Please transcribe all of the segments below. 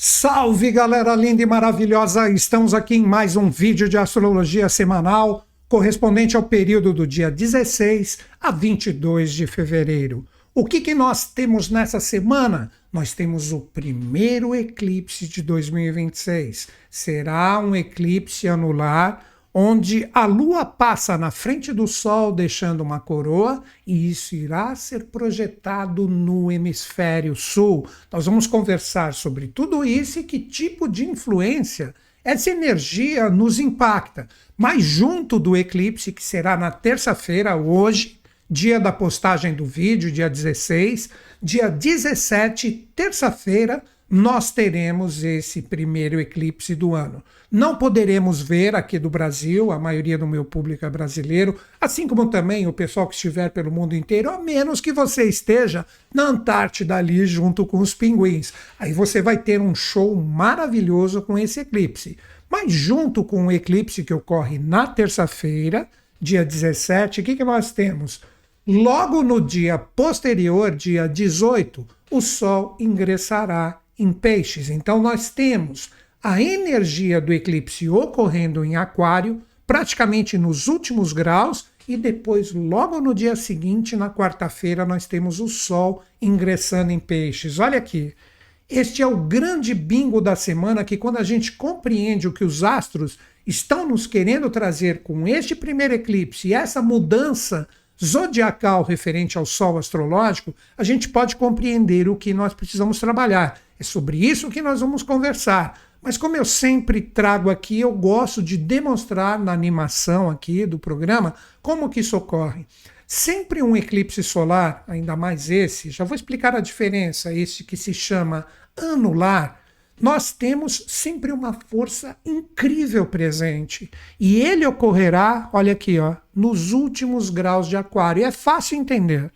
Salve, galera linda e maravilhosa! Estamos aqui em mais um vídeo de astrologia semanal, correspondente ao período do dia 16 a 22 de fevereiro. O que nós temos nessa semana? Nós temos o primeiro eclipse de 2026. Será um eclipse anular, onde a Lua passa na frente do Sol deixando uma coroa, e isso irá ser projetado no hemisfério sul. Nós vamos conversar sobre tudo isso e que tipo de influência essa energia nos impacta. Mas junto do eclipse, que será na terça-feira, hoje, dia da postagem do vídeo, dia 16, dia 17, terça-feira, nós teremos esse primeiro eclipse do ano. Não poderemos ver aqui do Brasil, a maioria do meu público é brasileiro, assim como também o pessoal que estiver pelo mundo inteiro, a menos que você esteja na Antártida ali junto com os pinguins. Aí você vai ter um show maravilhoso com esse eclipse. Mas junto com o eclipse que ocorre na terça-feira, dia 17, o que nós temos? Logo no dia posterior, dia 18, o Sol ingressará em Peixes. Então nós temos a energia do eclipse ocorrendo em Aquário, praticamente nos últimos graus, e depois, logo no dia seguinte, na quarta-feira, nós temos o Sol ingressando em Peixes. Olha aqui, este é o grande bingo da semana, que quando a gente compreende o que os astros estão nos querendo trazer com este primeiro eclipse e essa mudança zodiacal referente ao Sol astrológico, a gente pode compreender o que nós precisamos trabalhar. É sobre isso que nós vamos conversar. Mas como eu sempre trago aqui, eu gosto de demonstrar na animação aqui do programa como que isso ocorre. Sempre um eclipse solar, ainda mais esse, já vou explicar a diferença, esse que se chama anular, nós temos sempre uma força incrível presente. E ele ocorrerá, olha aqui, ó, nos últimos graus de Aquário. É fácil entender.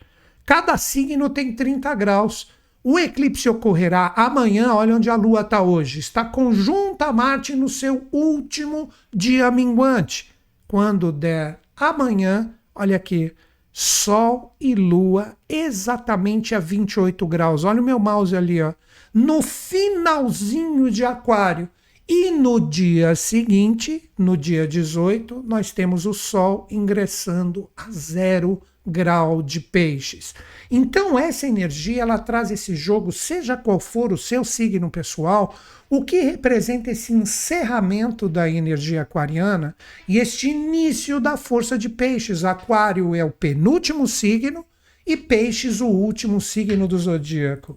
Cada signo tem 30 graus. O eclipse ocorrerá amanhã, olha onde a Lua está hoje. Está conjunta a Marte no seu último dia minguante. Quando der amanhã, olha aqui, Sol e Lua exatamente a 28 graus. Olha o meu mouse ali, ó. No finalzinho de Aquário. E no dia seguinte, no dia 18, nós temos o Sol ingressando a 0 grau de Peixes. Então essa energia, ela traz esse jogo, seja qual for o seu signo pessoal, o que representa esse encerramento da energia aquariana e este início da força de Peixes. Aquário é o penúltimo signo e Peixes o último signo do zodíaco.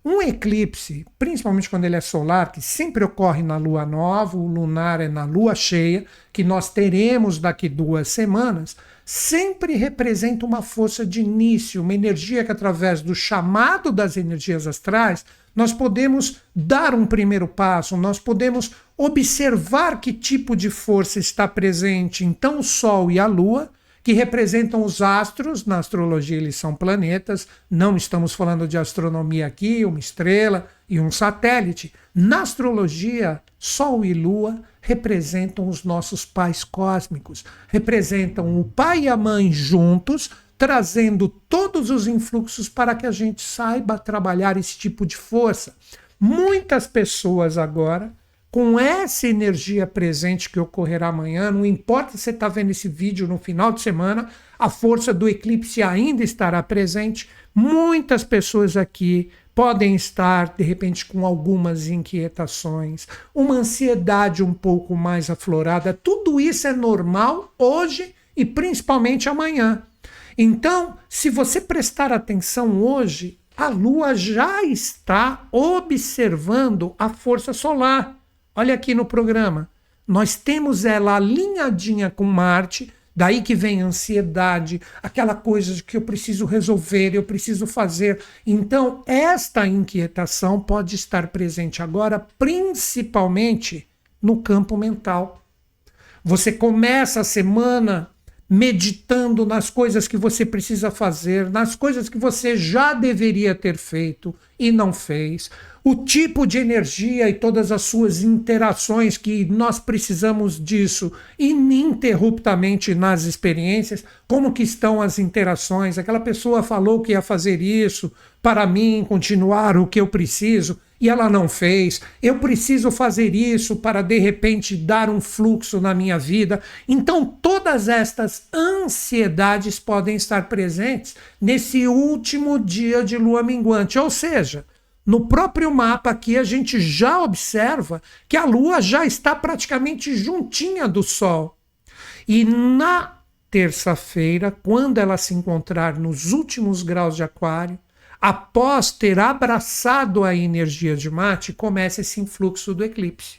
Um eclipse, principalmente quando ele é solar, que sempre ocorre na lua nova, o lunar é na lua cheia, que nós teremos daqui 2 semanas, sempre representa uma força de início, uma energia que através do chamado das energias astrais, nós podemos dar um primeiro passo, nós podemos observar que tipo de força está presente. Então o Sol e a Lua, que representam os astros, na astrologia eles são planetas, não estamos falando de astronomia aqui, uma estrela e um satélite. Na astrologia, Sol e Lua representam os nossos pais cósmicos, representam o pai e a mãe juntos, trazendo todos os influxos para que a gente saiba trabalhar esse tipo de força. Muitas pessoas agora, com essa energia presente que ocorrerá amanhã, não importa se você está vendo esse vídeo no final de semana, a força do eclipse ainda estará presente. Muitas pessoas aqui podem estar, de repente, com algumas inquietações, uma ansiedade um pouco mais aflorada. Tudo isso é normal hoje e principalmente amanhã. Então, se você prestar atenção hoje, a Lua já está observando a força solar. Olha aqui no programa, nós temos ela alinhadinha com Marte, daí que vem a ansiedade, aquela coisa de que eu preciso resolver, eu preciso fazer. Então, esta inquietação pode estar presente agora, principalmente no campo mental. Você começa a semana meditando nas coisas que você precisa fazer, nas coisas que você já deveria ter feito e não fez, o tipo de energia e todas as suas interações, que nós precisamos disso ininterruptamente nas experiências. Como que estão as interações? Aquela pessoa falou que ia fazer isso para mim continuar o que eu preciso. e ela não fez. Eu preciso fazer isso para de repente dar um fluxo na minha vida. Então, todas estas ansiedades podem estar presentes nesse último dia de lua minguante. Ou seja, no próprio mapa aqui a gente já observa que a lua já está praticamente juntinha do sol. E na terça-feira, quando ela se encontrar nos últimos graus de Aquário, após ter abraçado a energia de Marte, começa esse influxo do eclipse.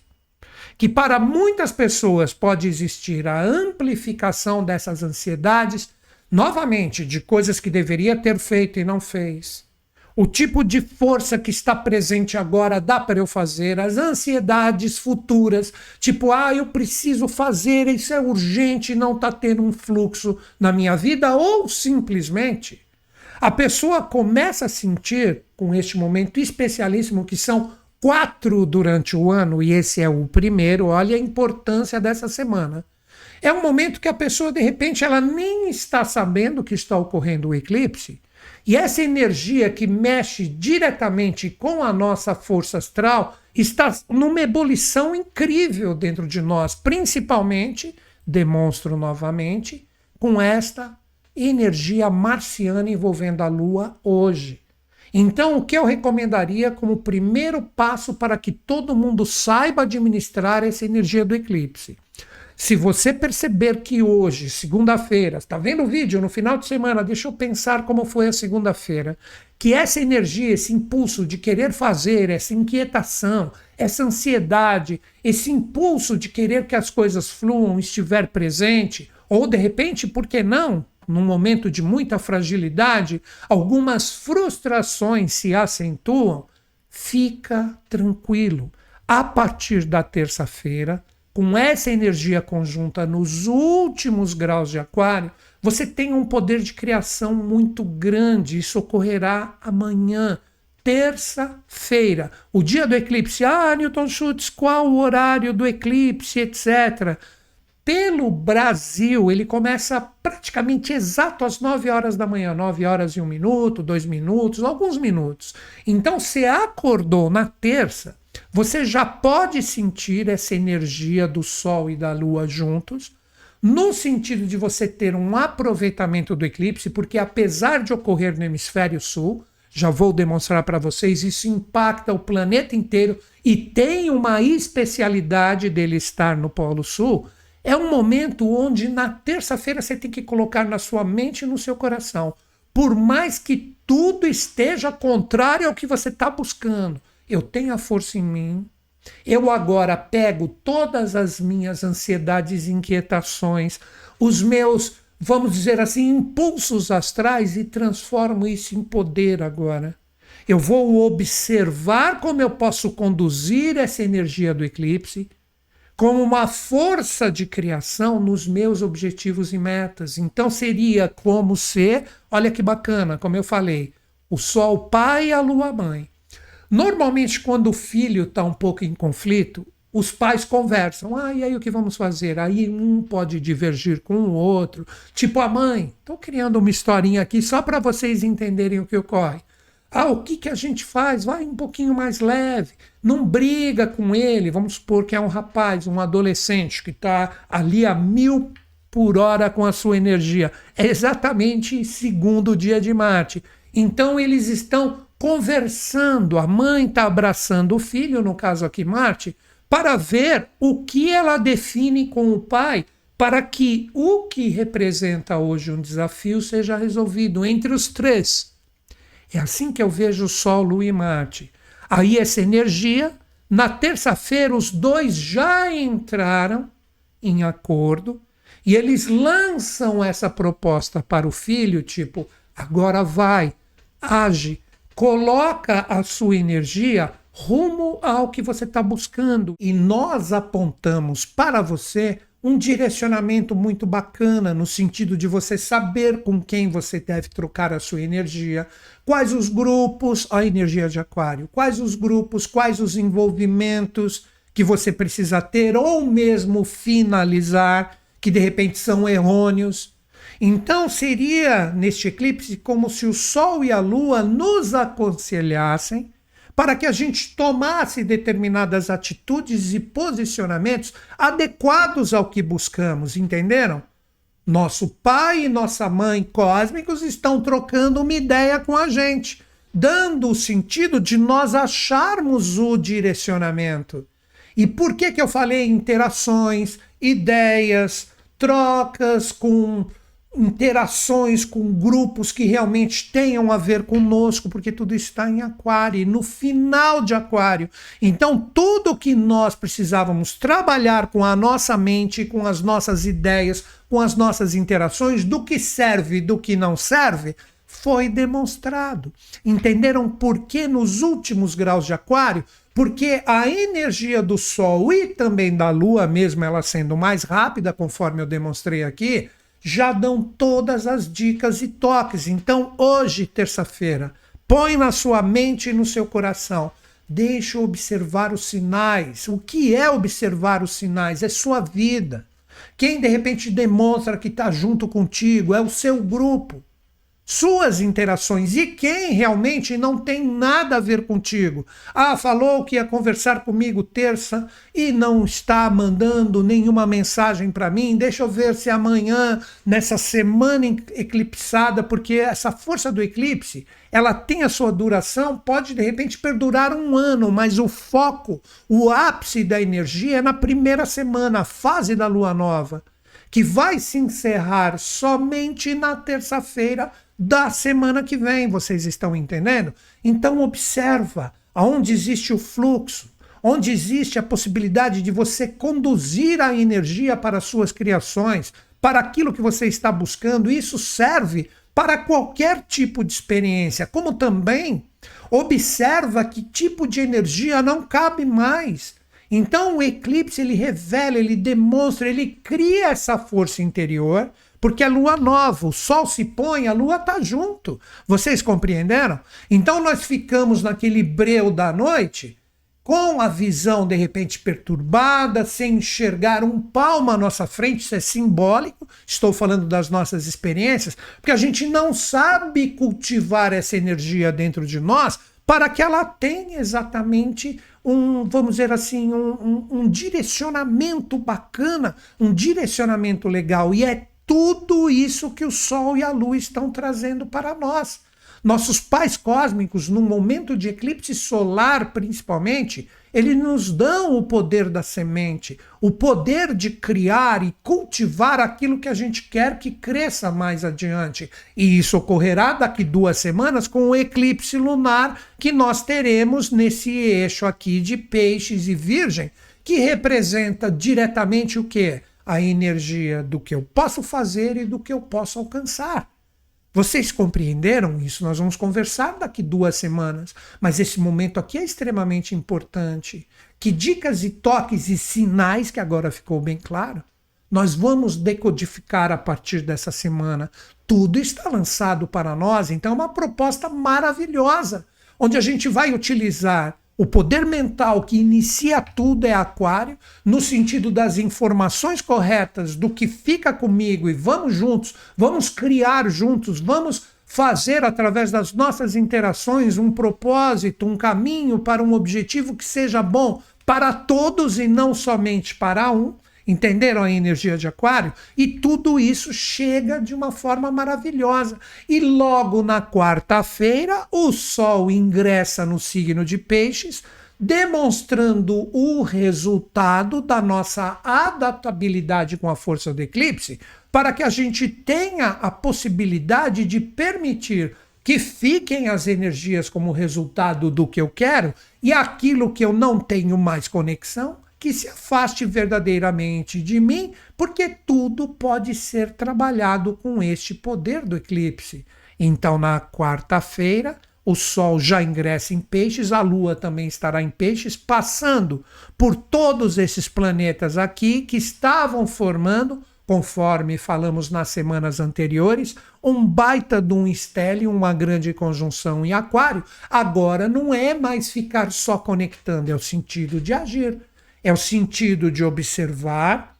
Que para muitas pessoas pode existir a amplificação dessas ansiedades, novamente, de coisas que deveria ter feito e não fez. O tipo de força que está presente agora dá para eu fazer, as ansiedades futuras, tipo, eu preciso fazer, isso é urgente, não está tendo um fluxo na minha vida, ou simplesmente a pessoa começa a sentir, com este momento especialíssimo, que são 4 durante o ano, e esse é o primeiro, olha a importância dessa semana. É um momento que a pessoa, de repente, ela nem está sabendo que está ocorrendo o eclipse, e essa energia que mexe diretamente com a nossa força astral está numa ebulição incrível dentro de nós, principalmente, demonstro novamente, com esta energia marciana envolvendo a Lua hoje. Então, o que eu recomendaria como primeiro passo para que todo mundo saiba administrar essa energia do eclipse? Se você perceber que hoje, segunda-feira, está vendo o vídeo no final de semana, deixa eu pensar como foi a segunda-feira, que essa energia, esse impulso de querer fazer, essa inquietação, essa ansiedade, esse impulso de querer que as coisas fluam estiver presente, ou de repente, por que não, num momento de muita fragilidade, algumas frustrações se acentuam, fica tranquilo. A partir da terça-feira, com essa energia conjunta nos últimos graus de Aquário, você tem um poder de criação muito grande. Isso ocorrerá amanhã, terça-feira, o dia do eclipse. Newton Schultz, qual o horário do eclipse, etc. Pelo Brasil, ele começa praticamente exato às 9 horas da manhã, 9 horas e 1 minuto, 2 minutos, alguns minutos. Então, você acordou na terça, você já pode sentir essa energia do Sol e da Lua juntos, no sentido de você ter um aproveitamento do eclipse, porque apesar de ocorrer no hemisfério sul, já vou demonstrar para vocês, isso impacta o planeta inteiro e tem uma especialidade dele estar no Polo Sul. É um momento onde na terça-feira você tem que colocar na sua mente e no seu coração, por mais que tudo esteja contrário ao que você está buscando, eu tenho a força em mim, eu agora pego todas as minhas ansiedades e inquietações, os meus, vamos dizer assim, impulsos astrais e transformo isso em poder agora. Eu vou observar como eu posso conduzir essa energia do eclipse como uma força de criação nos meus objetivos e metas. Então seria como ser, olha que bacana, como eu falei, o Sol pai e a Lua mãe. Normalmente, quando o filho está um pouco em conflito, os pais conversam. E aí o que vamos fazer? Aí um pode divergir com o outro. Tipo a mãe. Estou criando uma historinha aqui só para vocês entenderem o que ocorre. O que a gente faz? Vai um pouquinho mais leve. Não briga com ele. Vamos supor que é um rapaz, um adolescente que está ali a 1000 por hora com a sua energia. É exatamente segundo o dia de Marte. Então eles estão conversando, a mãe está abraçando o filho, no caso aqui Marte, para ver o que ela define com o pai, para que o que representa hoje um desafio seja resolvido entre os três. É assim que eu vejo o Sol, Lua e Marte. Aí essa energia, na terça-feira os dois já entraram em acordo e eles lançam essa proposta para o filho, tipo, agora vai, age, coloca a sua energia rumo ao que você está buscando. E nós apontamos para você um direcionamento muito bacana, no sentido de você saber com quem você deve trocar a sua energia, quais os grupos, a energia de Aquário, quais os grupos, quais os envolvimentos que você precisa ter ou mesmo finalizar, que de repente são errôneos. Então seria neste eclipse como se o Sol e a Lua nos aconselhassem para que a gente tomasse determinadas atitudes e posicionamentos adequados ao que buscamos, entenderam? Nosso pai e nossa mãe cósmicos estão trocando uma ideia com a gente, dando o sentido de nós acharmos o direcionamento. E por que eu falei interações, ideias, trocas com interações com grupos que realmente tenham a ver conosco, porque tudo está em Aquário, no final de Aquário. Então, tudo que nós precisávamos trabalhar com a nossa mente, com as nossas ideias, com as nossas interações, do que serve e do que não serve, foi demonstrado. Entenderam por que nos últimos graus de Aquário? Porque a energia do Sol e também da Lua, mesmo ela sendo mais rápida, conforme eu demonstrei aqui, já dão todas as dicas e toques. Então, hoje, terça-feira, põe na sua mente e no seu coração. Deixa eu observar os sinais. O que é observar os sinais? É sua vida. Quem, de repente, demonstra que está junto contigo é o seu grupo. Suas interações e quem realmente não tem nada a ver contigo. Ah, falou que ia conversar comigo terça e não está mandando nenhuma mensagem para mim. Deixa eu ver se amanhã, nessa semana eclipsada, porque essa força do eclipse, ela tem a sua duração, pode de repente perdurar um ano, mas o foco, o ápice da energia é na primeira semana, a fase da lua nova, que vai se encerrar somente na terça-feira da semana que vem, vocês estão entendendo? Então observa aonde existe o fluxo, onde existe a possibilidade de você conduzir a energia para as suas criações, para aquilo que você está buscando. Isso serve para qualquer tipo de experiência, como também observa que tipo de energia não cabe mais. Então o eclipse, ele revela, ele demonstra, ele cria essa força interior, porque é lua nova, o sol se põe, a lua está junto. Vocês compreenderam? Então nós ficamos naquele breu da noite, com a visão de repente perturbada, sem enxergar um palmo à nossa frente. Isso é simbólico, estou falando das nossas experiências, porque a gente não sabe cultivar essa energia dentro de nós para que ela tenha exatamente vamos dizer assim, um direcionamento bacana, um direcionamento legal. E é tudo isso que o Sol e a Lua estão trazendo para nós. Nossos pais cósmicos, no momento de eclipse solar principalmente, eles nos dão o poder da semente, o poder de criar e cultivar aquilo que a gente quer que cresça mais adiante. E isso ocorrerá daqui 2 semanas com o eclipse lunar que nós teremos nesse eixo aqui de Peixes e Virgem, que representa diretamente o quê? A energia do que eu posso fazer e do que eu posso alcançar. Vocês compreenderam isso? Nós vamos conversar daqui 2 semanas, mas esse momento aqui é extremamente importante. Que dicas e toques e sinais, que agora ficou bem claro, nós vamos decodificar a partir dessa semana. Tudo está lançado para nós, então é uma proposta maravilhosa, onde a gente vai utilizar o poder mental que inicia tudo, é Aquário, no sentido das informações corretas, do que fica comigo, e vamos juntos, vamos criar juntos, vamos fazer através das nossas interações um propósito, um caminho para um objetivo que seja bom para todos e não somente para um. Entenderam a energia de Aquário? E tudo isso chega de uma forma maravilhosa. E logo na quarta-feira, o Sol ingressa no signo de Peixes, demonstrando o resultado da nossa adaptabilidade com a força do eclipse, para que a gente tenha a possibilidade de permitir que fiquem as energias como resultado do que eu quero, e aquilo que eu não tenho mais conexão, que se afaste verdadeiramente de mim, porque tudo pode ser trabalhado com este poder do eclipse. Então, na quarta-feira, o Sol já ingressa em Peixes, a Lua também estará em Peixes, passando por todos esses planetas aqui que estavam formando, conforme falamos nas semanas anteriores, um baita de um estélio, uma grande conjunção em Aquário. Agora não é mais ficar só conectando, é o sentido de agir. É o sentido de observar,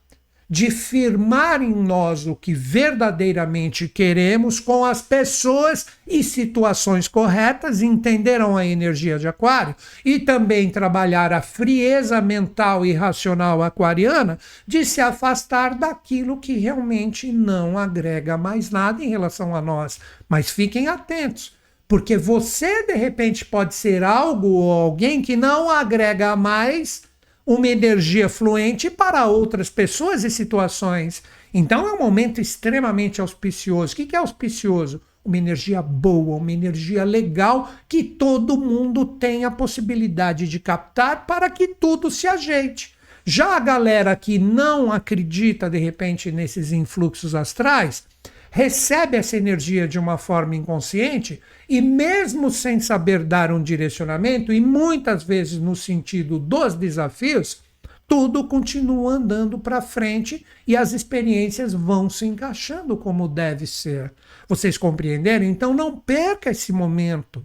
de firmar em nós o que verdadeiramente queremos com as pessoas e situações corretas, entenderam a energia de Aquário, e também trabalhar a frieza mental e racional aquariana de se afastar daquilo que realmente não agrega mais nada em relação a nós. Mas fiquem atentos, porque você de repente pode ser algo ou alguém que não agrega mais uma energia fluente para outras pessoas e situações. Então é um momento extremamente auspicioso. O que é auspicioso? Uma energia boa, uma energia legal que todo mundo tem a possibilidade de captar para que tudo se ajeite. Já a galera que não acredita de repente nesses influxos astrais, recebe essa energia de uma forma inconsciente e mesmo sem saber dar um direcionamento, e muitas vezes no sentido dos desafios, tudo continua andando para frente e as experiências vão se encaixando como deve ser. Vocês compreenderam? Então não perca esse momento.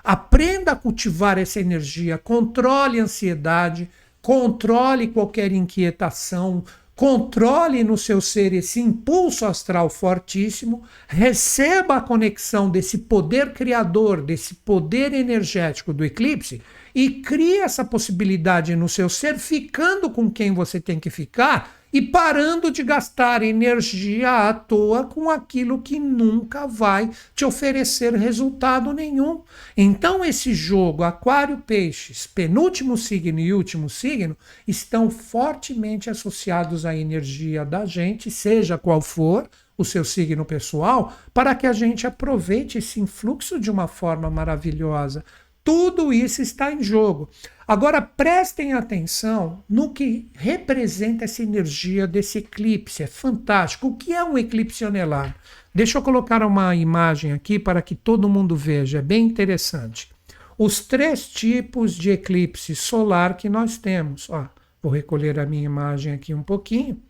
Aprenda a cultivar essa energia, controle a ansiedade, controle qualquer inquietação, controle no seu ser esse impulso astral fortíssimo, receba a conexão desse poder criador, desse poder energético do eclipse e crie essa possibilidade no seu ser, ficando com quem você tem que ficar e parando de gastar energia à toa com aquilo que nunca vai te oferecer resultado nenhum. Então esse jogo Aquário Peixes, penúltimo signo e último signo, estão fortemente associados à energia da gente, seja qual for o seu signo pessoal, para que a gente aproveite esse influxo de uma forma maravilhosa. Tudo isso está em jogo. Agora prestem atenção no que representa essa energia desse eclipse. É fantástico. O que é um eclipse anelar? Deixa eu colocar uma imagem aqui para que todo mundo veja. É bem interessante. Os 3 tipos de eclipse solar que nós temos. Ó, vou recolher a minha imagem aqui um pouquinho.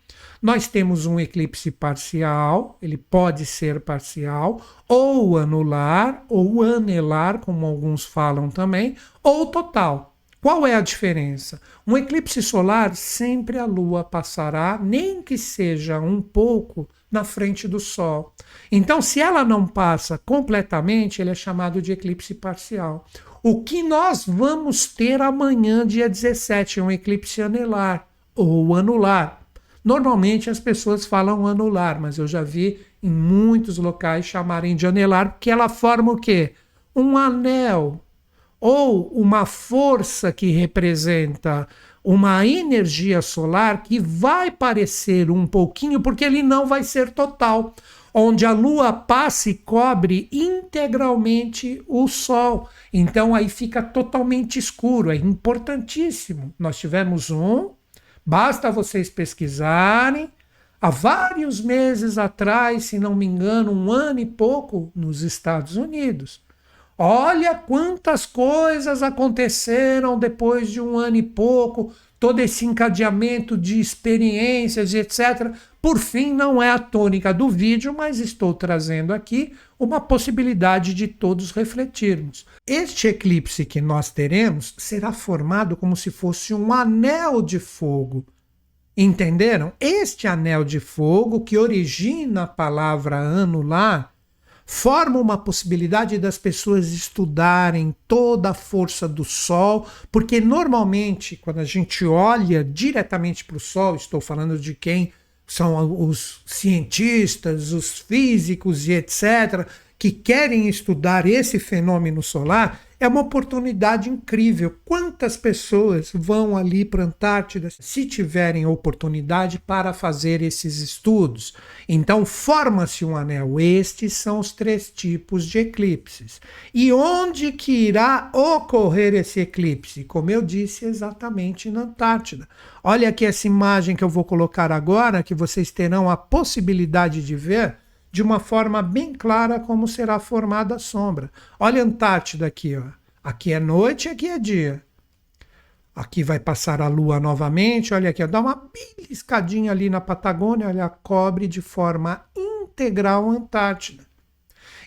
Nós temos um eclipse parcial, ele pode ser parcial, ou anular, ou anelar, como alguns falam também, ou total. Qual é a diferença? Um eclipse solar, sempre a Lua passará, nem que seja um pouco, na frente do Sol. Então, se ela não passa completamente, ele é chamado de eclipse parcial. O que nós vamos ter amanhã, dia 17, é um eclipse anelar, ou anular. Normalmente as pessoas falam anular, mas eu já vi em muitos locais chamarem de anelar, porque ela forma o quê? Um anel, ou uma força que representa uma energia solar que vai parecer um pouquinho, porque ele não vai ser total, onde a Lua passa e cobre integralmente o Sol. Então aí fica totalmente escuro, é importantíssimo. Nós tivemos basta vocês pesquisarem, há vários meses atrás, se não me engano, 1 ano e pouco, nos Estados Unidos. Olha quantas coisas aconteceram depois de 1 ano e pouco, todo esse encadeamento de experiências e etc. Por fim, não é a tônica do vídeo, mas estou trazendo aqui uma possibilidade de todos refletirmos. Este eclipse que nós teremos será formado como se fosse um anel de fogo. Entenderam? Este anel de fogo, que origina a palavra anular, forma uma possibilidade das pessoas estudarem toda a força do Sol, porque normalmente, quando a gente olha diretamente para o Sol, estou falando de quem são os cientistas, os físicos e etc., que querem estudar esse fenômeno solar, é uma oportunidade incrível. Quantas pessoas vão ali para a Antártida se tiverem oportunidade para fazer esses estudos? Então forma-se um anel. Estes são os 3 tipos de eclipses. E onde que irá ocorrer esse eclipse? Como eu disse, exatamente na Antártida. Olha aqui essa imagem que eu vou colocar agora, que vocês terão a possibilidade de ver de uma forma bem clara como será formada a sombra. Olha a Antártida aqui, ó. Aqui é noite, aqui é dia. Aqui vai passar a Lua novamente, olha aqui, ó. Dá uma beliscadinha ali na Patagônia, olha, cobre de forma integral a Antártida.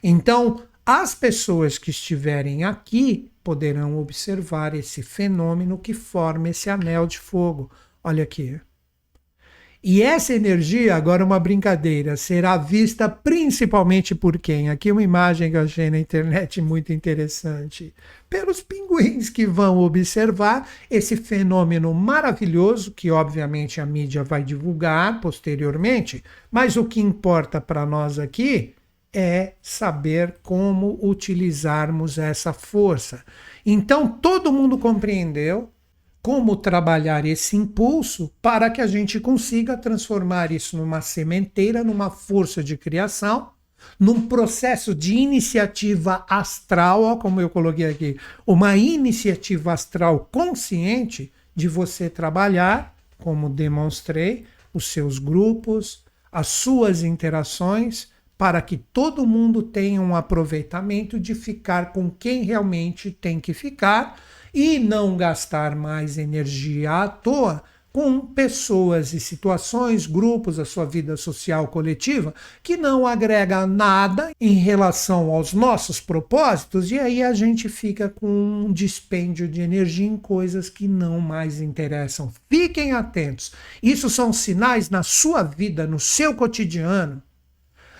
Então, as pessoas que estiverem aqui poderão observar esse fenômeno que forma esse anel de fogo. Olha aqui. E essa energia, agora uma brincadeira, será vista principalmente por quem? Aqui uma imagem que eu achei na internet muito interessante. Pelos pinguins que vão observar esse fenômeno maravilhoso, que obviamente a mídia vai divulgar posteriormente, mas o que importa para nós aqui é saber como utilizarmos essa força. Então todo mundo compreendeu como trabalhar esse impulso para que a gente consiga transformar isso numa sementeira, numa força de criação, num processo de iniciativa astral, ó, como eu coloquei aqui, uma iniciativa astral consciente de você trabalhar, como demonstrei, os seus grupos, as suas interações, para que todo mundo tenha um aproveitamento de ficar com quem realmente tem que ficar e não gastar mais energia à toa com pessoas e situações, grupos, a sua vida social coletiva, que não agrega nada em relação aos nossos propósitos, e aí a gente fica com um dispêndio de energia em coisas que não mais interessam. Fiquem atentos. Isso são sinais na sua vida, no seu cotidiano.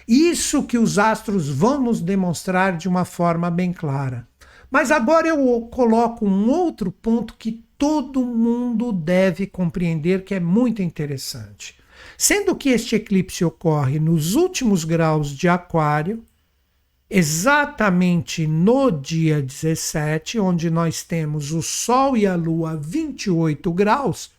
Isso que os astros vão nos demonstrar de uma forma bem clara. Mas agora eu coloco um outro ponto que todo mundo deve compreender, que é muito interessante. Sendo que este eclipse ocorre nos últimos graus de Aquário, exatamente no dia 17, onde nós temos o Sol e a Lua a 28 graus,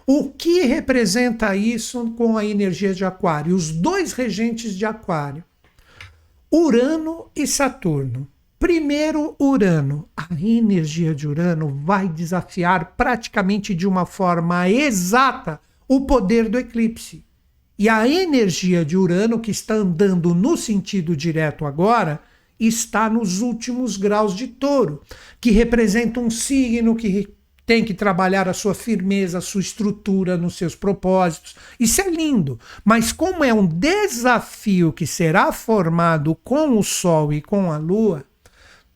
o que representa isso com a energia de Aquário? Os dois regentes de Aquário, Urano e Saturno. Primeiro, Urano. A energia de Urano vai desafiar praticamente de uma forma exata o poder do eclipse. E a energia de Urano, que está andando no sentido direto agora, está nos últimos graus de Touro, que representa um signo que tem que trabalhar a sua firmeza, a sua estrutura nos seus propósitos. Isso é lindo, mas como é um desafio que será formado com o Sol e com a Lua,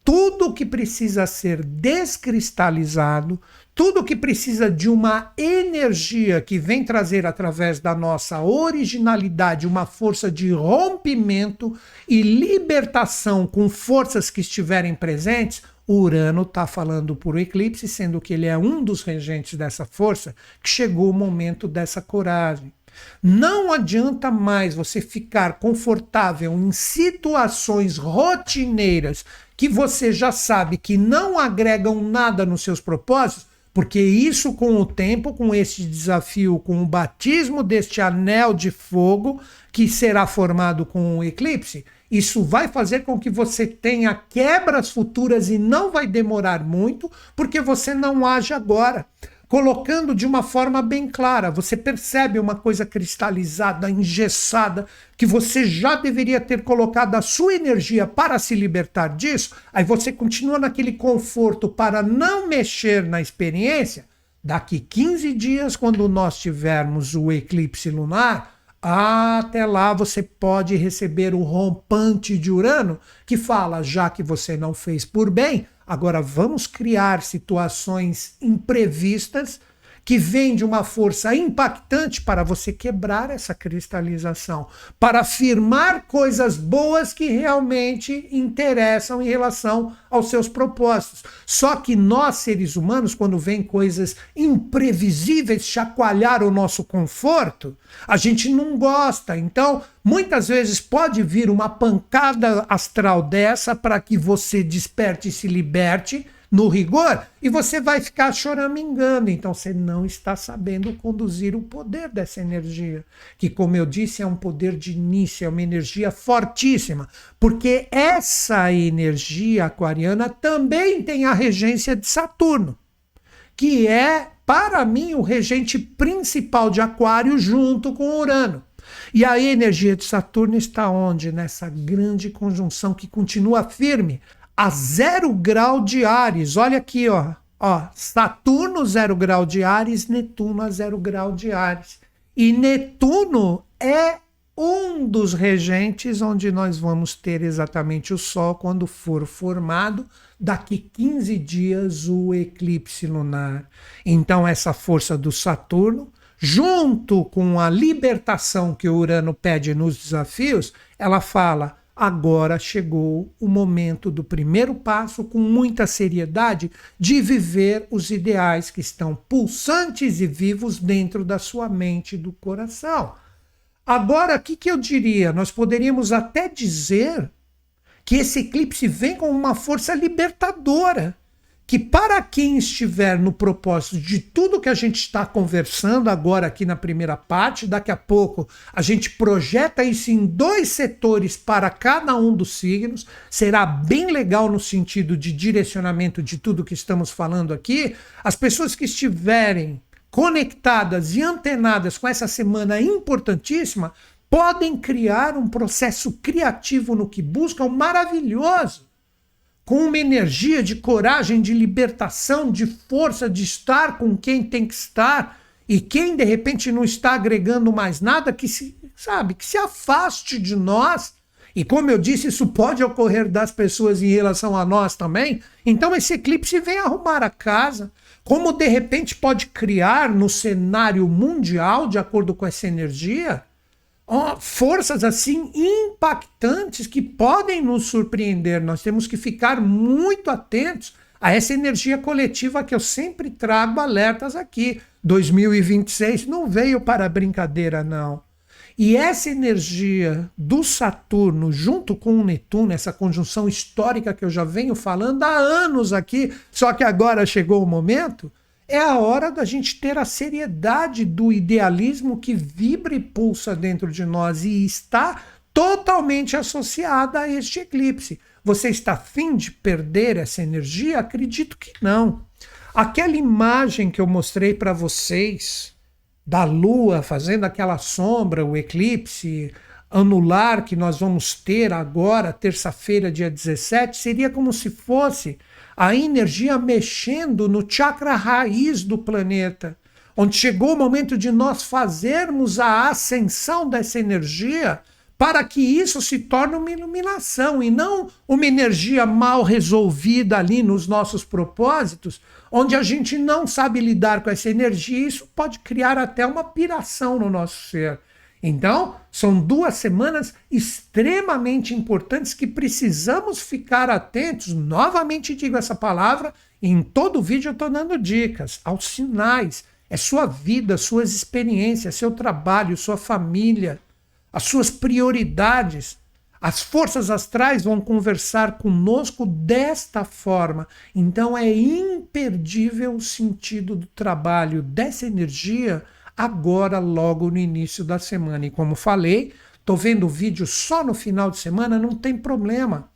tudo que precisa ser descristalizado, tudo que precisa de uma energia que vem trazer através da nossa originalidade uma força de rompimento e libertação com forças que estiverem presentes, o Urano está falando por eclipse, sendo que ele é um dos regentes dessa força, que chegou o momento dessa coragem. Não adianta mais você ficar confortável em situações rotineiras que você já sabe que não agregam nada nos seus propósitos, porque isso com o tempo, com esse desafio, com o batismo deste anel de fogo que será formado com o eclipse, isso vai fazer com que você tenha quebras futuras e não vai demorar muito, porque você não age agora. Colocando de uma forma bem clara, você percebe uma coisa cristalizada, engessada, que você já deveria ter colocado a sua energia para se libertar disso, aí você continua naquele conforto para não mexer na experiência. Daqui 15 dias, quando nós tivermos o eclipse lunar, até lá você pode receber o rompante de Urano, que fala, já que você não fez por bem, agora vamos criar situações imprevistas que vêm de uma força impactante para você quebrar essa cristalização, para afirmar coisas boas que realmente interessam em relação aos seus propósitos. Só que nós, seres humanos, quando vem coisas imprevisíveis chacoalhar o nosso conforto, a gente não gosta. Então, muitas vezes pode vir uma pancada astral dessa para que você desperte e se liberte no rigor, e você vai ficar choramingando. Então você não está sabendo conduzir o poder dessa energia, que, como eu disse, é um poder de início, é uma energia fortíssima, porque essa energia aquariana também tem a regência de Saturno, que é, para mim, o regente principal de Aquário junto com Urano. E a energia de Saturno está onde? Nessa grande conjunção que continua firme a 0 grau de Áries. Olha aqui, ó. Saturno 0 grau de Áries, Netuno a 0 grau de Áries. E Netuno é um dos regentes onde nós vamos ter exatamente o Sol quando for formado daqui 15 dias o eclipse lunar. Então essa força do Saturno junto com a libertação que o Urano pede nos desafios, ela fala: agora chegou o momento do primeiro passo, com muita seriedade, de viver os ideais que estão pulsantes e vivos dentro da sua mente e do coração. Agora, o que eu diria? Nós poderíamos até dizer que esse eclipse vem com uma força libertadora, que para quem estiver no propósito de tudo que a gente está conversando agora aqui na primeira parte, daqui a pouco a gente projeta isso em 2 setores para cada um dos signos, será bem legal no sentido de direcionamento de tudo que estamos falando aqui. As pessoas que estiverem conectadas e antenadas com essa semana importantíssima podem criar um processo criativo no que buscam maravilhoso, com uma energia de coragem, de libertação, de força, de estar com quem tem que estar, e quem de repente não está agregando mais nada, que se afaste de nós. E como eu disse, isso pode ocorrer das pessoas em relação a nós também. Então esse eclipse vem arrumar a casa, como de repente pode criar no cenário mundial, de acordo com essa energia, forças assim impactantes que podem nos surpreender. Nós temos que ficar muito atentos a essa energia coletiva que eu sempre trago alertas aqui. 2026 não veio para brincadeira, não. E essa energia do Saturno junto com o Netuno, essa conjunção histórica que eu já venho falando há anos aqui, só que agora chegou o momento, é a hora da gente ter a seriedade do idealismo que vibra e pulsa dentro de nós e está totalmente associada a este eclipse. Você está afim de perder essa energia? Acredito que não. Aquela imagem que eu mostrei para vocês da Lua fazendo aquela sombra, o eclipse anular que nós vamos ter agora, terça-feira, dia 17, seria como se fosse a energia mexendo no chakra raiz do planeta, onde chegou o momento de nós fazermos a ascensão dessa energia para que isso se torne uma iluminação e não uma energia mal resolvida ali nos nossos propósitos, onde a gente não sabe lidar com essa energia e isso pode criar até uma piração no nosso ser. Então, são 2 semanas extremamente importantes que precisamos ficar atentos. Novamente digo essa palavra, e em todo vídeo eu estou dando dicas, aos sinais. É sua vida, suas experiências, seu trabalho, sua família, as suas prioridades. As forças astrais vão conversar conosco desta forma. Então é imperdível o sentido do trabalho dessa energia agora, logo no início da semana. E como falei, estou vendo o vídeo só no final de semana, não tem problema.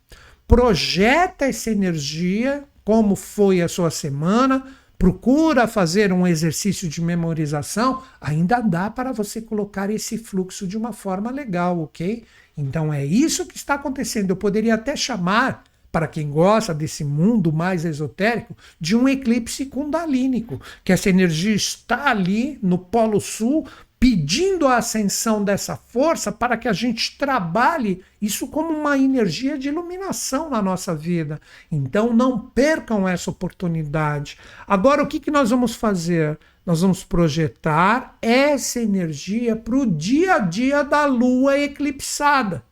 Projeta essa energia, como foi a sua semana, procura fazer um exercício de memorização, ainda dá para você colocar esse fluxo de uma forma legal, ok? Então é isso que está acontecendo. Eu poderia até chamar, para quem gosta desse mundo mais esotérico, de um eclipse kundalínico, que essa energia está ali no Polo Sul, pedindo a ascensão dessa força para que a gente trabalhe isso como uma energia de iluminação na nossa vida. Então não percam essa oportunidade. Agora o que nós vamos fazer? Nós vamos projetar essa energia para o dia a dia da Lua eclipsada.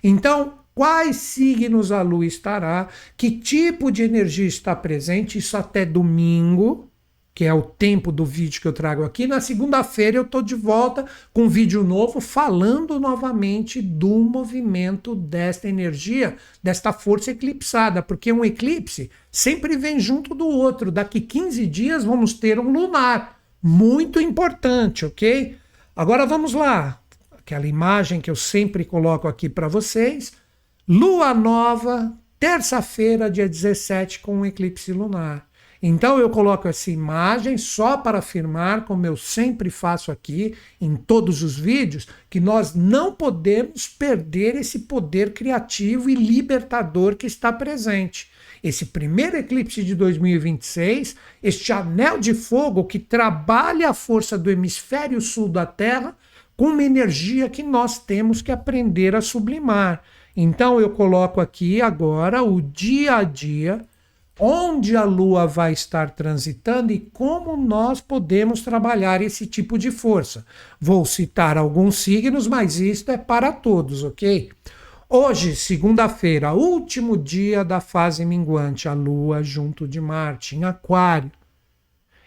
Então, quais signos a Lua estará, que tipo de energia está presente, isso até domingo, que é o tempo do vídeo que eu trago aqui. Na segunda-feira eu estou de volta com um vídeo novo falando novamente do movimento desta energia, desta força eclipsada, porque um eclipse sempre vem junto do outro. Daqui 15 dias vamos ter um lunar, muito importante, ok? Agora vamos lá, aquela imagem que eu sempre coloco aqui para vocês. Lua nova, terça-feira, dia 17, com um eclipse lunar. Então eu coloco essa imagem só para afirmar, como eu sempre faço aqui em todos os vídeos, que nós não podemos perder esse poder criativo e libertador que está presente. Esse primeiro eclipse de 2026, este anel de fogo que trabalha a força do hemisfério sul da Terra com uma energia que nós temos que aprender a sublimar. Então eu coloco aqui agora o dia a dia, onde a Lua vai estar transitando e como nós podemos trabalhar esse tipo de força. Vou citar alguns signos, mas isto é para todos, ok? Hoje, segunda-feira, último dia da fase minguante, a Lua junto de Marte em Aquário.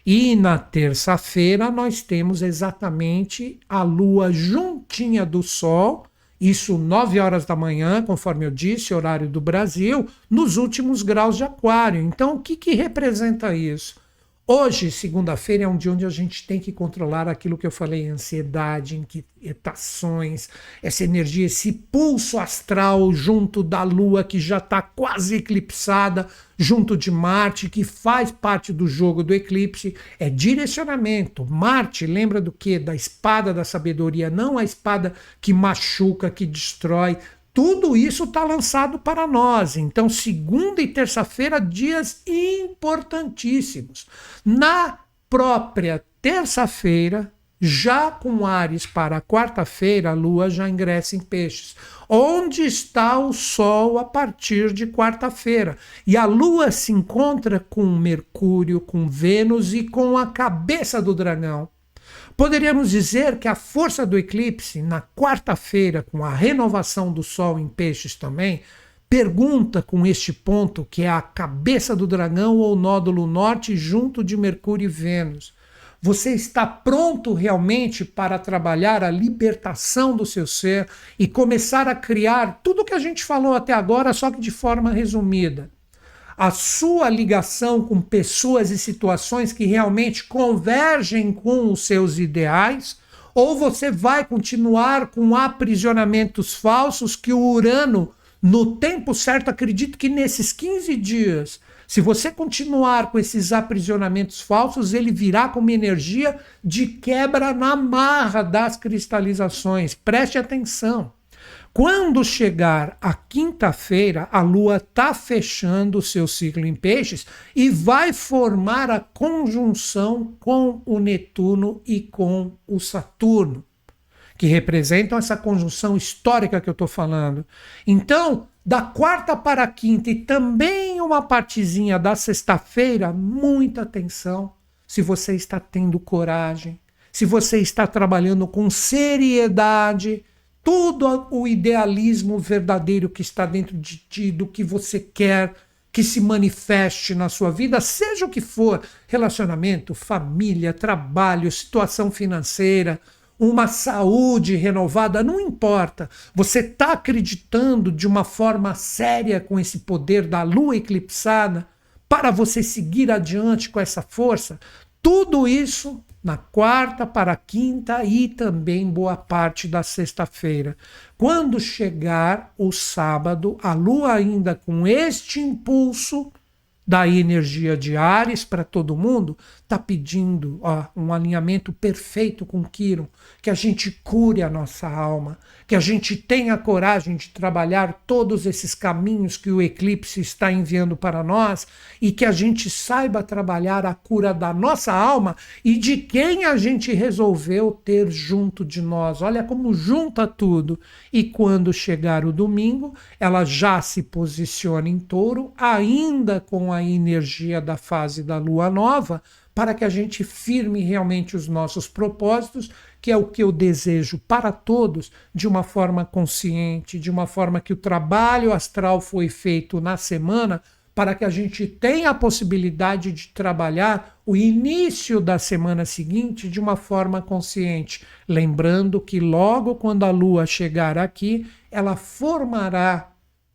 E na terça-feira nós temos exatamente a Lua juntinha do Sol, isso 9 horas da manhã, conforme eu disse, horário do Brasil, nos últimos graus de Aquário. Então, o que representa isso? Hoje, segunda-feira, é um dia onde a gente tem que controlar aquilo que eu falei, ansiedade, inquietações, essa energia, esse pulso astral junto da Lua que já está quase eclipsada, junto de Marte, que faz parte do jogo do eclipse, é direcionamento. Marte lembra do quê? Da espada da sabedoria, não a espada que machuca, que destrói. Tudo isso está lançado para nós. Então, segunda e terça-feira, dias importantíssimos. Na própria terça-feira, já com Áries para quarta-feira, a Lua já ingressa em Peixes. Onde está o Sol a partir de quarta-feira? E a Lua se encontra com Mercúrio, com Vênus e com a cabeça do dragão. Poderíamos dizer que a força do eclipse, na quarta-feira, com a renovação do Sol em Peixes também, pergunta com este ponto, que é a cabeça do dragão ou nódulo norte junto de Mercúrio e Vênus. Você está pronto realmente para trabalhar a libertação do seu ser e começar a criar tudo o que a gente falou até agora, só que de forma resumida? A sua ligação com pessoas e situações que realmente convergem com os seus ideais, ou você vai continuar com aprisionamentos falsos que o Urano, no tempo certo, acredito que nesses 15 dias, se você continuar com esses aprisionamentos falsos, ele virá com uma energia de quebra na marra das cristalizações. Preste atenção. Quando chegar a quinta-feira, a Lua está fechando o seu ciclo em Peixes e vai formar a conjunção com o Netuno e com o Saturno, que representam essa conjunção histórica que eu estou falando. Então, da quarta para a quinta e também uma partezinha da sexta-feira, muita atenção se você está tendo coragem, se você está trabalhando com seriedade, todo o idealismo verdadeiro que está dentro de ti, do que você quer que se manifeste na sua vida, seja o que for, relacionamento, família, trabalho, situação financeira, uma saúde renovada, não importa. Você está acreditando de uma forma séria com esse poder da Lua eclipsada para você seguir adiante com essa força? Tudo isso na quarta para a quinta e também boa parte da sexta-feira. Quando chegar o sábado, a Lua ainda com este impulso da energia de Áries para todo mundo, está pedindo um alinhamento perfeito com Quirón, que a gente cure a nossa alma, que a gente tenha coragem de trabalhar todos esses caminhos que o eclipse está enviando para nós e que a gente saiba trabalhar a cura da nossa alma e de quem a gente resolveu ter junto de nós. Olha como junta tudo. E quando chegar o domingo, ela já se posiciona em Touro, ainda com a energia da fase da Lua Nova, para que a gente firme realmente os nossos propósitos, que é o que eu desejo para todos, de uma forma consciente, de uma forma que o trabalho astral foi feito na semana, para que a gente tenha a possibilidade de trabalhar o início da semana seguinte de uma forma consciente. Lembrando que logo quando a Lua chegar aqui, ela formará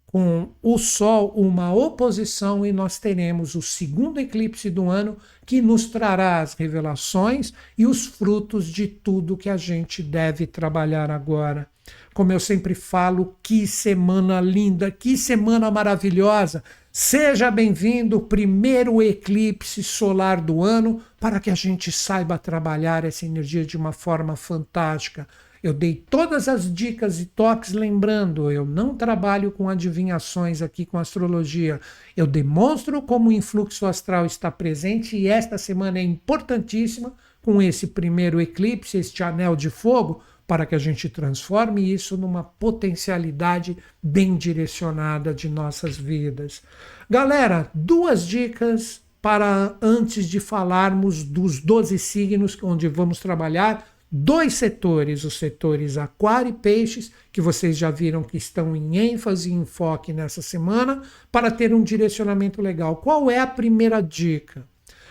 com o Sol uma oposição e nós teremos o segundo eclipse do ano que nos trará as revelações e os frutos de tudo que a gente deve trabalhar agora. Como eu sempre falo, que semana linda, que semana maravilhosa. Seja bem-vindo, primeiro eclipse solar do ano, para que a gente saiba trabalhar essa energia de uma forma fantástica. Eu dei todas as dicas e toques, lembrando, eu não trabalho com adivinhações aqui com astrologia. Eu demonstro como o influxo astral está presente e esta semana é importantíssima com esse primeiro eclipse, este anel de fogo, para que a gente transforme isso numa potencialidade bem direcionada de nossas vidas. Galera, 2 dicas para antes de falarmos dos 12 signos onde vamos trabalhar. 2 setores, os setores aquário e peixes, que vocês já viram que estão em ênfase e enfoque nessa semana, para ter um direcionamento legal. Qual é a primeira dica?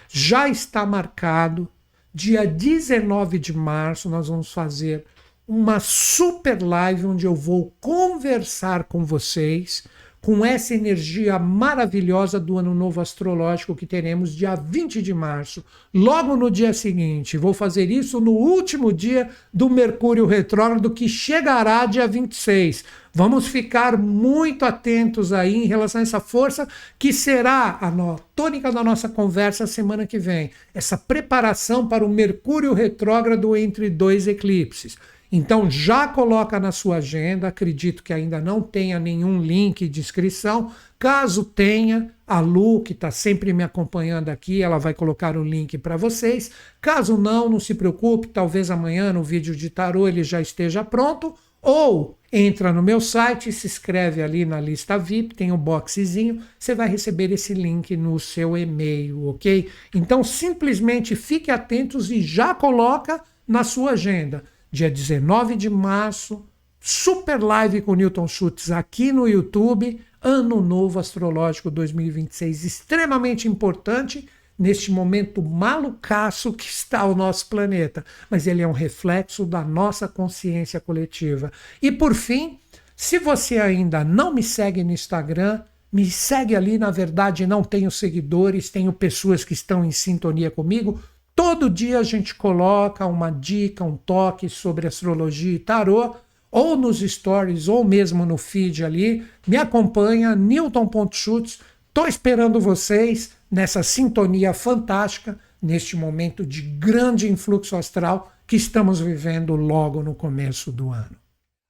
Já está marcado, dia 19 de março, nós vamos fazer uma super live onde eu vou conversar com vocês com essa energia maravilhosa do Ano Novo Astrológico que teremos dia 20 de março. Logo no dia seguinte, vou fazer isso no último dia do Mercúrio Retrógrado, que chegará dia 26. Vamos ficar muito atentos aí em relação a essa força que será a tônica da nossa conversa semana que vem. Essa preparação para o Mercúrio Retrógrado entre 2 eclipses. Então já coloca na sua agenda, acredito que ainda não tenha nenhum link de inscrição. Caso tenha, a Lu, que está sempre me acompanhando aqui, ela vai colocar o link para vocês. Caso não, não se preocupe, talvez amanhã no vídeo de tarô ele já esteja pronto. Ou entra no meu site, se inscreve ali na lista VIP, tem um boxezinho, você vai receber esse link no seu e-mail, ok? Então simplesmente fique atentos e já coloca na sua agenda. Dia 19 de março, super live com Newton Schultz aqui no YouTube, Ano Novo Astrológico 2026, extremamente importante neste momento malucaço que está o nosso planeta, mas ele é um reflexo da nossa consciência coletiva. E por fim, se você ainda não me segue no Instagram, me segue ali. Na verdade não tenho seguidores, tenho pessoas que estão em sintonia comigo. Todo dia a gente coloca uma dica, um toque sobre astrologia e tarô, ou nos stories, ou mesmo no feed ali. Me acompanha, Newton.Schultz. Estou esperando vocês nessa sintonia fantástica, neste momento de grande influxo astral que estamos vivendo logo no começo do ano.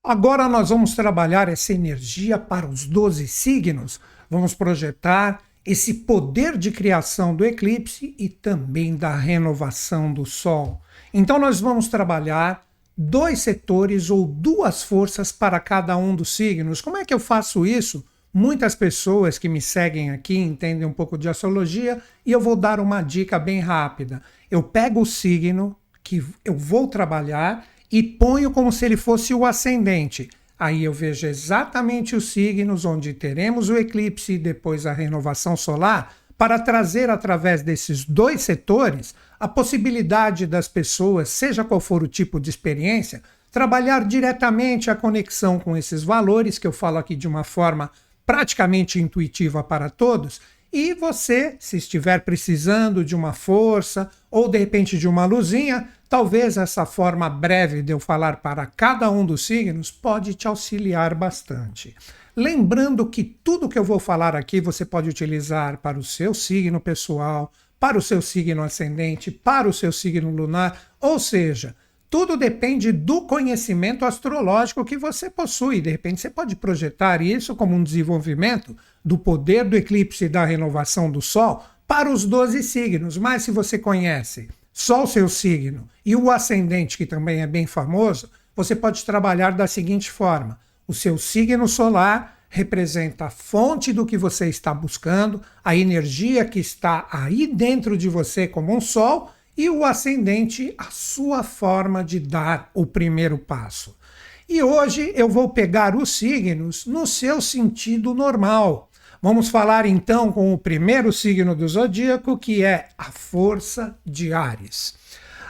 Agora nós vamos trabalhar essa energia para os 12 signos. Vamos projetar esse poder de criação do eclipse e também da renovação do Sol. Então nós vamos trabalhar 2 setores ou 2 forças para cada um dos signos. Como é que eu faço isso? Muitas pessoas que me seguem aqui entendem um pouco de astrologia e eu vou dar uma dica bem rápida. Eu pego o signo que eu vou trabalhar e ponho como se ele fosse o ascendente. Aí eu vejo exatamente os signos onde teremos o eclipse e depois a renovação solar, para trazer através desses 2 setores a possibilidade das pessoas, seja qual for o tipo de experiência, trabalhar diretamente a conexão com esses valores, que eu falo aqui de uma forma praticamente intuitiva para todos. E você, se estiver precisando de uma força ou de repente de uma luzinha, talvez essa forma breve de eu falar para cada um dos signos pode te auxiliar bastante. Lembrando que tudo que eu vou falar aqui você pode utilizar para o seu signo pessoal, para o seu signo ascendente, para o seu signo lunar, ou seja, tudo depende do conhecimento astrológico que você possui. De repente você pode projetar isso como um desenvolvimento do poder do eclipse e da renovação do Sol para os 12 signos. Mas se você conhece só o seu signo e o ascendente, que também é bem famoso, você pode trabalhar da seguinte forma. O seu signo solar representa a fonte do que você está buscando, a energia que está aí dentro de você como um sol, e o ascendente, a sua forma de dar o primeiro passo. E hoje eu vou pegar os signos no seu sentido normal. Vamos falar então com o primeiro signo do zodíaco, que é a força de Áries.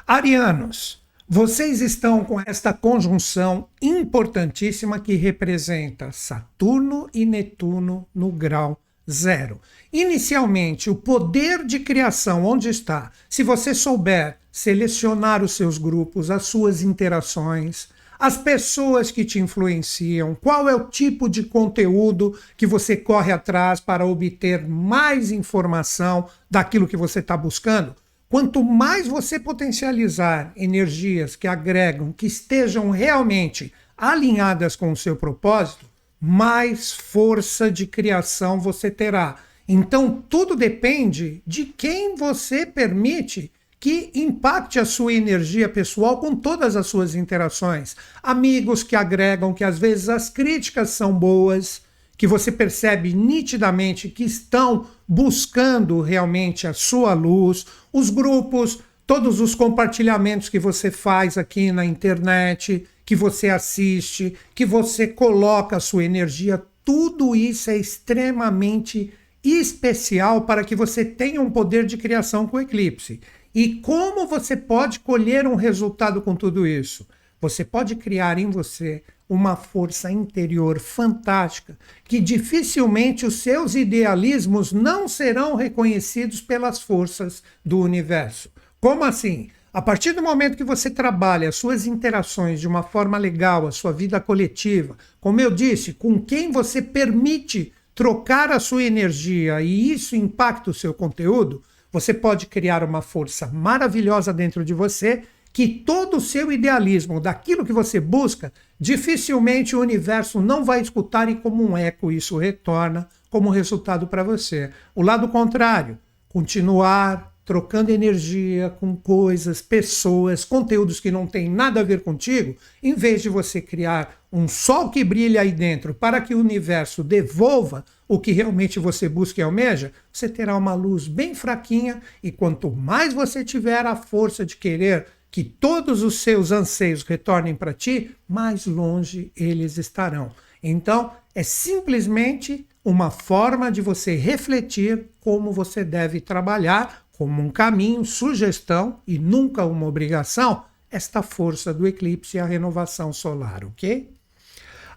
Arianos, vocês estão com esta conjunção importantíssima que representa Saturno e Netuno no grau 0. Inicialmente, o poder de criação, onde está? Se você souber selecionar os seus grupos, as suas interações, as pessoas que te influenciam, qual é o tipo de conteúdo que você corre atrás para obter mais informação daquilo que você está buscando, quanto mais você potencializar energias que agregam, que estejam realmente alinhadas com o seu propósito, mais força de criação você terá. Então tudo depende de quem você permite que impacte a sua energia pessoal com todas as suas interações. Amigos que agregam, que às vezes as críticas são boas, que você percebe nitidamente que estão buscando realmente a sua luz, os grupos, todos os compartilhamentos que você faz aqui na internet, que você assiste, que você coloca a sua energia, tudo isso é extremamente especial para que você tenha um poder de criação com o eclipse. E como você pode colher um resultado com tudo isso? Você pode criar em você uma força interior fantástica, que dificilmente os seus idealismos não serão reconhecidos pelas forças do universo. Como assim? A partir do momento que você trabalha as suas interações de uma forma legal, a sua vida coletiva, como eu disse, com quem você permite trocar a sua energia e isso impacta o seu conteúdo, você pode criar uma força maravilhosa dentro de você, que todo o seu idealismo, daquilo que você busca, dificilmente o universo não vai escutar e como um eco isso retorna como resultado para você. O lado contrário, continuar trocando energia com coisas, pessoas, conteúdos que não têm nada a ver contigo, em vez de você criar um sol que brilha aí dentro para que o universo devolva o que realmente você busca e almeja, você terá uma luz bem fraquinha e quanto mais você tiver a força de querer que todos os seus anseios retornem para ti, mais longe eles estarão. Então, é simplesmente uma forma de você refletir como você deve trabalhar, como um caminho, sugestão e nunca uma obrigação, esta força do eclipse e a renovação solar, ok?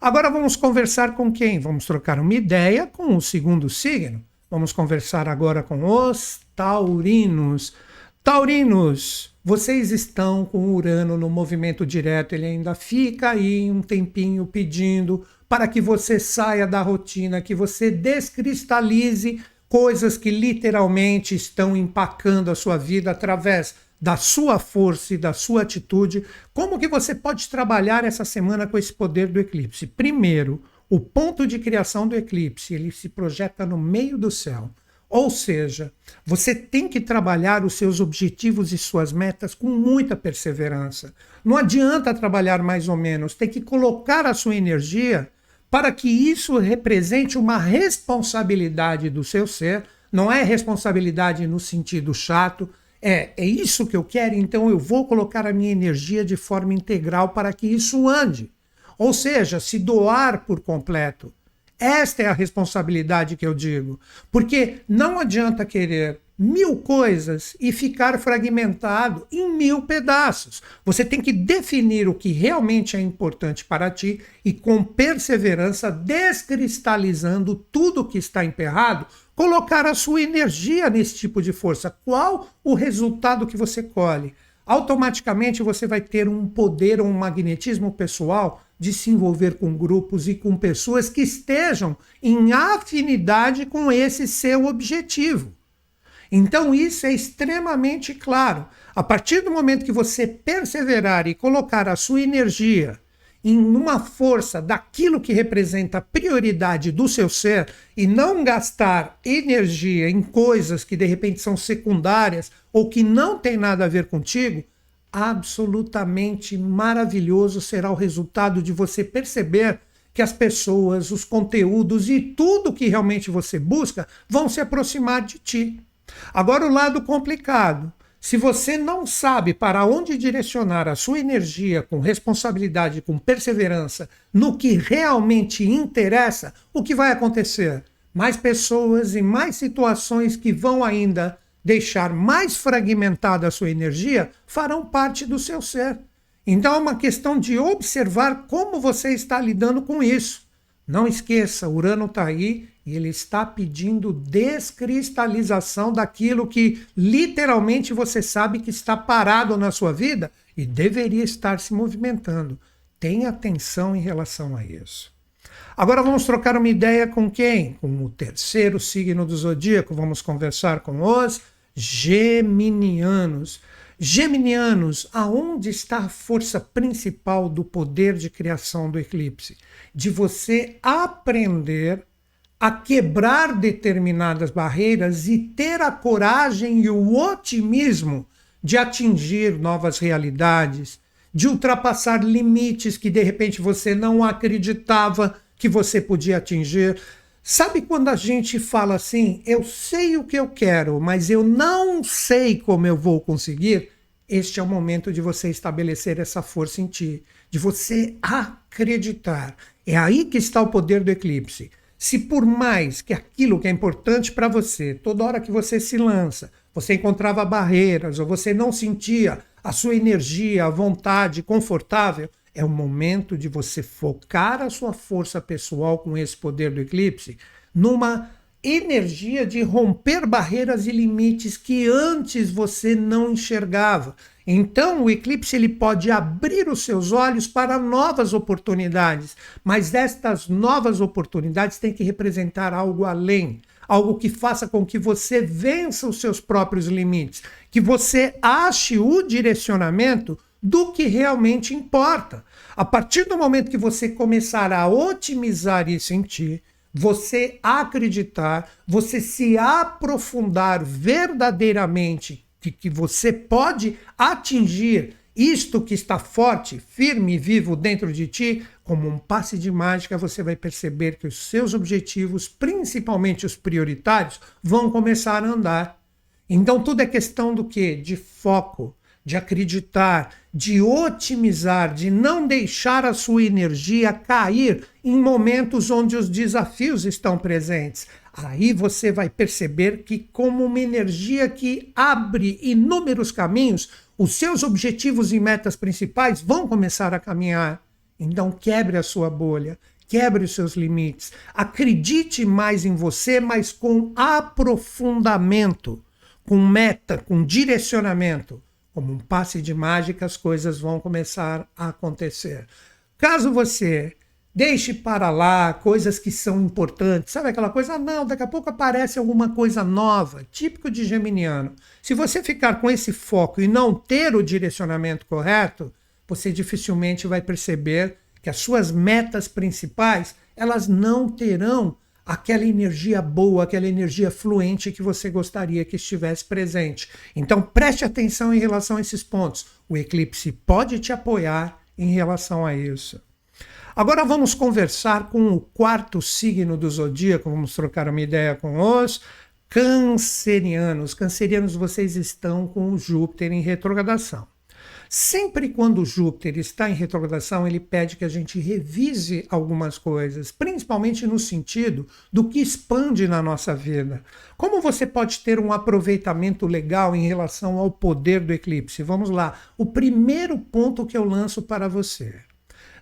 Agora vamos conversar com quem? Vamos trocar uma ideia com o segundo signo. Vamos conversar agora com os taurinos. Taurinos, vocês estão com Urano no movimento direto, ele ainda fica aí um tempinho pedindo para que você saia da rotina, que você descristalize coisas que literalmente estão empacando a sua vida através da sua força e da sua atitude. Como que você pode trabalhar essa semana com esse poder do eclipse? Primeiro, o ponto de criação do eclipse, ele se projeta no meio do céu. Ou seja, você tem que trabalhar os seus objetivos e suas metas com muita perseverança. Não adianta trabalhar mais ou menos, tem que colocar a sua energia para que isso represente uma responsabilidade do seu ser. Não é responsabilidade no sentido chato, é isso que eu quero, então eu vou colocar a minha energia de forma integral para que isso ande. Ou seja, se doar por completo. Esta é a responsabilidade que eu digo. Porque não adianta querer 1000 coisas e ficar fragmentado em 1000 pedaços. Você tem que definir o que realmente é importante para ti e com perseverança, descristalizando tudo que está emperrado, colocar a sua energia nesse tipo de força. Qual o resultado que você colhe? Automaticamente você vai ter um poder ou um magnetismo pessoal de se envolver com grupos e com pessoas que estejam em afinidade com esse seu objetivo. Então isso é extremamente claro. A partir do momento que você perseverar e colocar a sua energia em uma força daquilo que representa a prioridade do seu ser e não gastar energia em coisas que de repente são secundárias ou que não tem nada a ver contigo, absolutamente maravilhoso será o resultado de você perceber que as pessoas, os conteúdos e tudo que realmente você busca vão se aproximar de ti. Agora o lado complicado. Se você não sabe para onde direcionar a sua energia com responsabilidade, com perseverança, no que realmente interessa, o que vai acontecer? Mais pessoas e mais situações que vão ainda deixar mais fragmentada a sua energia farão parte do seu ser. Então é uma questão de observar como você está lidando com isso. Não esqueça, Urano está aí e ele está pedindo descristalização daquilo que literalmente você sabe que está parado na sua vida e deveria estar se movimentando. Tenha atenção em relação a isso. Agora vamos trocar uma ideia com quem? Com o terceiro signo do zodíaco. Vamos conversar com os geminianos. Geminianos, aonde está a força principal do poder de criação do eclipse? De você aprender a quebrar determinadas barreiras e ter a coragem e o otimismo de atingir novas realidades, de ultrapassar limites que de repente você não acreditava que você podia atingir. Sabe quando a gente fala assim, eu sei o que eu quero, mas eu não sei como eu vou conseguir? Este é o momento de você estabelecer essa força em ti, de você acreditar. É aí que está o poder do eclipse. Se por mais que aquilo que é importante para você, toda hora que você se lança, você encontrava barreiras ou você não sentia a sua energia, a vontade confortável, é o momento de você focar a sua força pessoal com esse poder do eclipse numa energia de romper barreiras e limites que antes você não enxergava. Então, o eclipse ele pode abrir os seus olhos para novas oportunidades, mas estas novas oportunidades têm que representar algo além, algo que faça com que você vença os seus próprios limites, que você ache o direcionamento do que realmente importa. A partir do momento que você começar a otimizar isso em ti, você acreditar, você se aprofundar verdadeiramente que você pode atingir isto que está forte, firme e vivo dentro de ti, como um passe de mágica, você vai perceber que os seus objetivos, principalmente os prioritários, vão começar a andar. Então tudo é questão do quê? De foco, de acreditar, de otimizar, de não deixar a sua energia cair em momentos onde os desafios estão presentes. Aí você vai perceber que, como uma energia que abre inúmeros caminhos, os seus objetivos e metas principais vão começar a caminhar. Então quebre a sua bolha, quebre os seus limites, acredite mais em você, mas com aprofundamento, com meta, com direcionamento. Como um passe de mágica, as coisas vão começar a acontecer. Caso você deixe para lá coisas que são importantes, sabe aquela coisa? Não, daqui a pouco aparece alguma coisa nova, típico de geminiano. Se você ficar com esse foco e não ter o direcionamento correto, você dificilmente vai perceber que as suas metas principais, elas não terão aquela energia boa, aquela energia fluente que você gostaria que estivesse presente. Então preste atenção em relação a esses pontos. O eclipse pode te apoiar em relação a isso. Agora vamos conversar com o quarto signo do zodíaco, vamos trocar uma ideia com os cancerianos. Cancerianos, vocês estão com o Júpiter em retrogradação. Sempre quando Júpiter está em retrogradação, ele pede que a gente revise algumas coisas, principalmente no sentido do que expande na nossa vida. Como você pode ter um aproveitamento legal em relação ao poder do eclipse? Vamos lá. O primeiro ponto que eu lanço para você.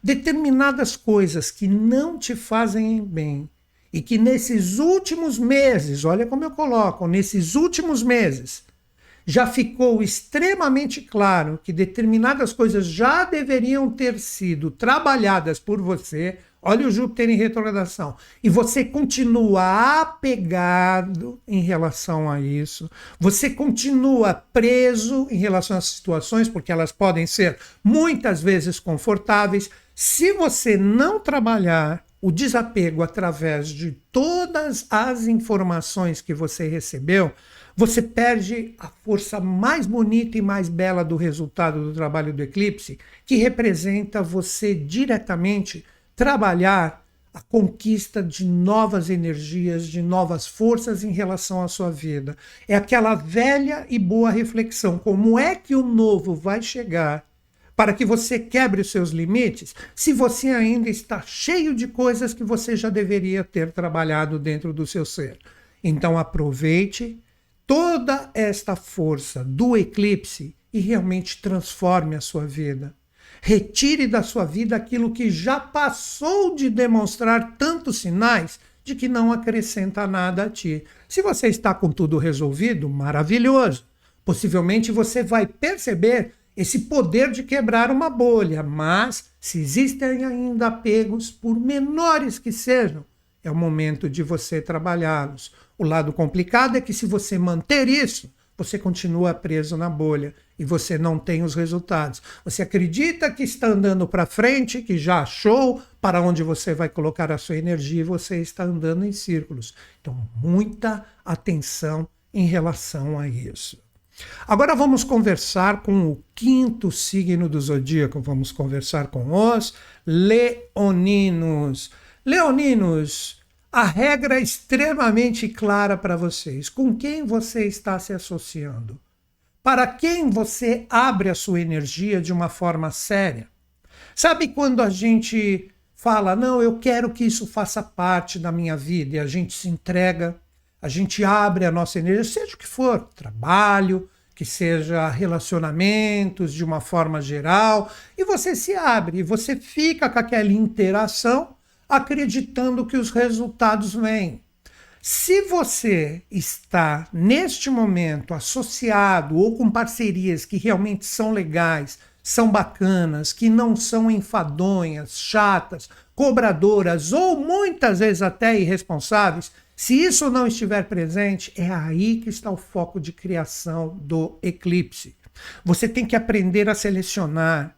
Determinadas coisas que não te fazem bem e que nesses últimos meses, olha como eu coloco, nesses últimos meses, já ficou extremamente claro que determinadas coisas já deveriam ter sido trabalhadas por você. Olha o Júpiter em retrogradação. E você continua apegado em relação a isso. Você continua preso em relação às situações, porque elas podem ser muitas vezes confortáveis. Se você não trabalhar o desapego através de todas as informações que você recebeu, você perde a força mais bonita e mais bela do resultado do trabalho do eclipse, que representa você diretamente trabalhar a conquista de novas energias, de novas forças em relação à sua vida. É aquela velha e boa reflexão. Como é que o novo vai chegar para que você quebre os seus limites, se você ainda está cheio de coisas que você já deveria ter trabalhado dentro do seu ser? Então aproveite toda esta força do eclipse e realmente transforme a sua vida. Retire da sua vida aquilo que já passou de demonstrar tantos sinais de que não acrescenta nada a ti. Se você está com tudo resolvido, maravilhoso. Possivelmente você vai perceber esse poder de quebrar uma bolha, mas se existem ainda apegos, por menores que sejam, é o momento de você trabalhá-los. O lado complicado é que se você manter isso, você continua preso na bolha e você não tem os resultados. Você acredita que está andando para frente, que já achou para onde você vai colocar a sua energia e você está andando em círculos. Então, muita atenção em relação a isso. Agora vamos conversar com o quinto signo do zodíaco. Vamos conversar com os leoninos. Leoninos, a regra é extremamente clara para vocês. Com quem você está se associando? Para quem você abre a sua energia de uma forma séria? Sabe quando a gente fala, não, eu quero que isso faça parte da minha vida, e a gente se entrega, a gente abre a nossa energia, seja o que for, trabalho, que seja relacionamentos de uma forma geral, e você se abre, e você fica com aquela interação acreditando que os resultados vêm. Se você está, neste momento, associado ou com parcerias que realmente são legais, são bacanas, que não são enfadonhas, chatas, cobradoras ou muitas vezes até irresponsáveis, se isso não estiver presente, é aí que está o foco de criação do eclipse. Você tem que aprender a selecionar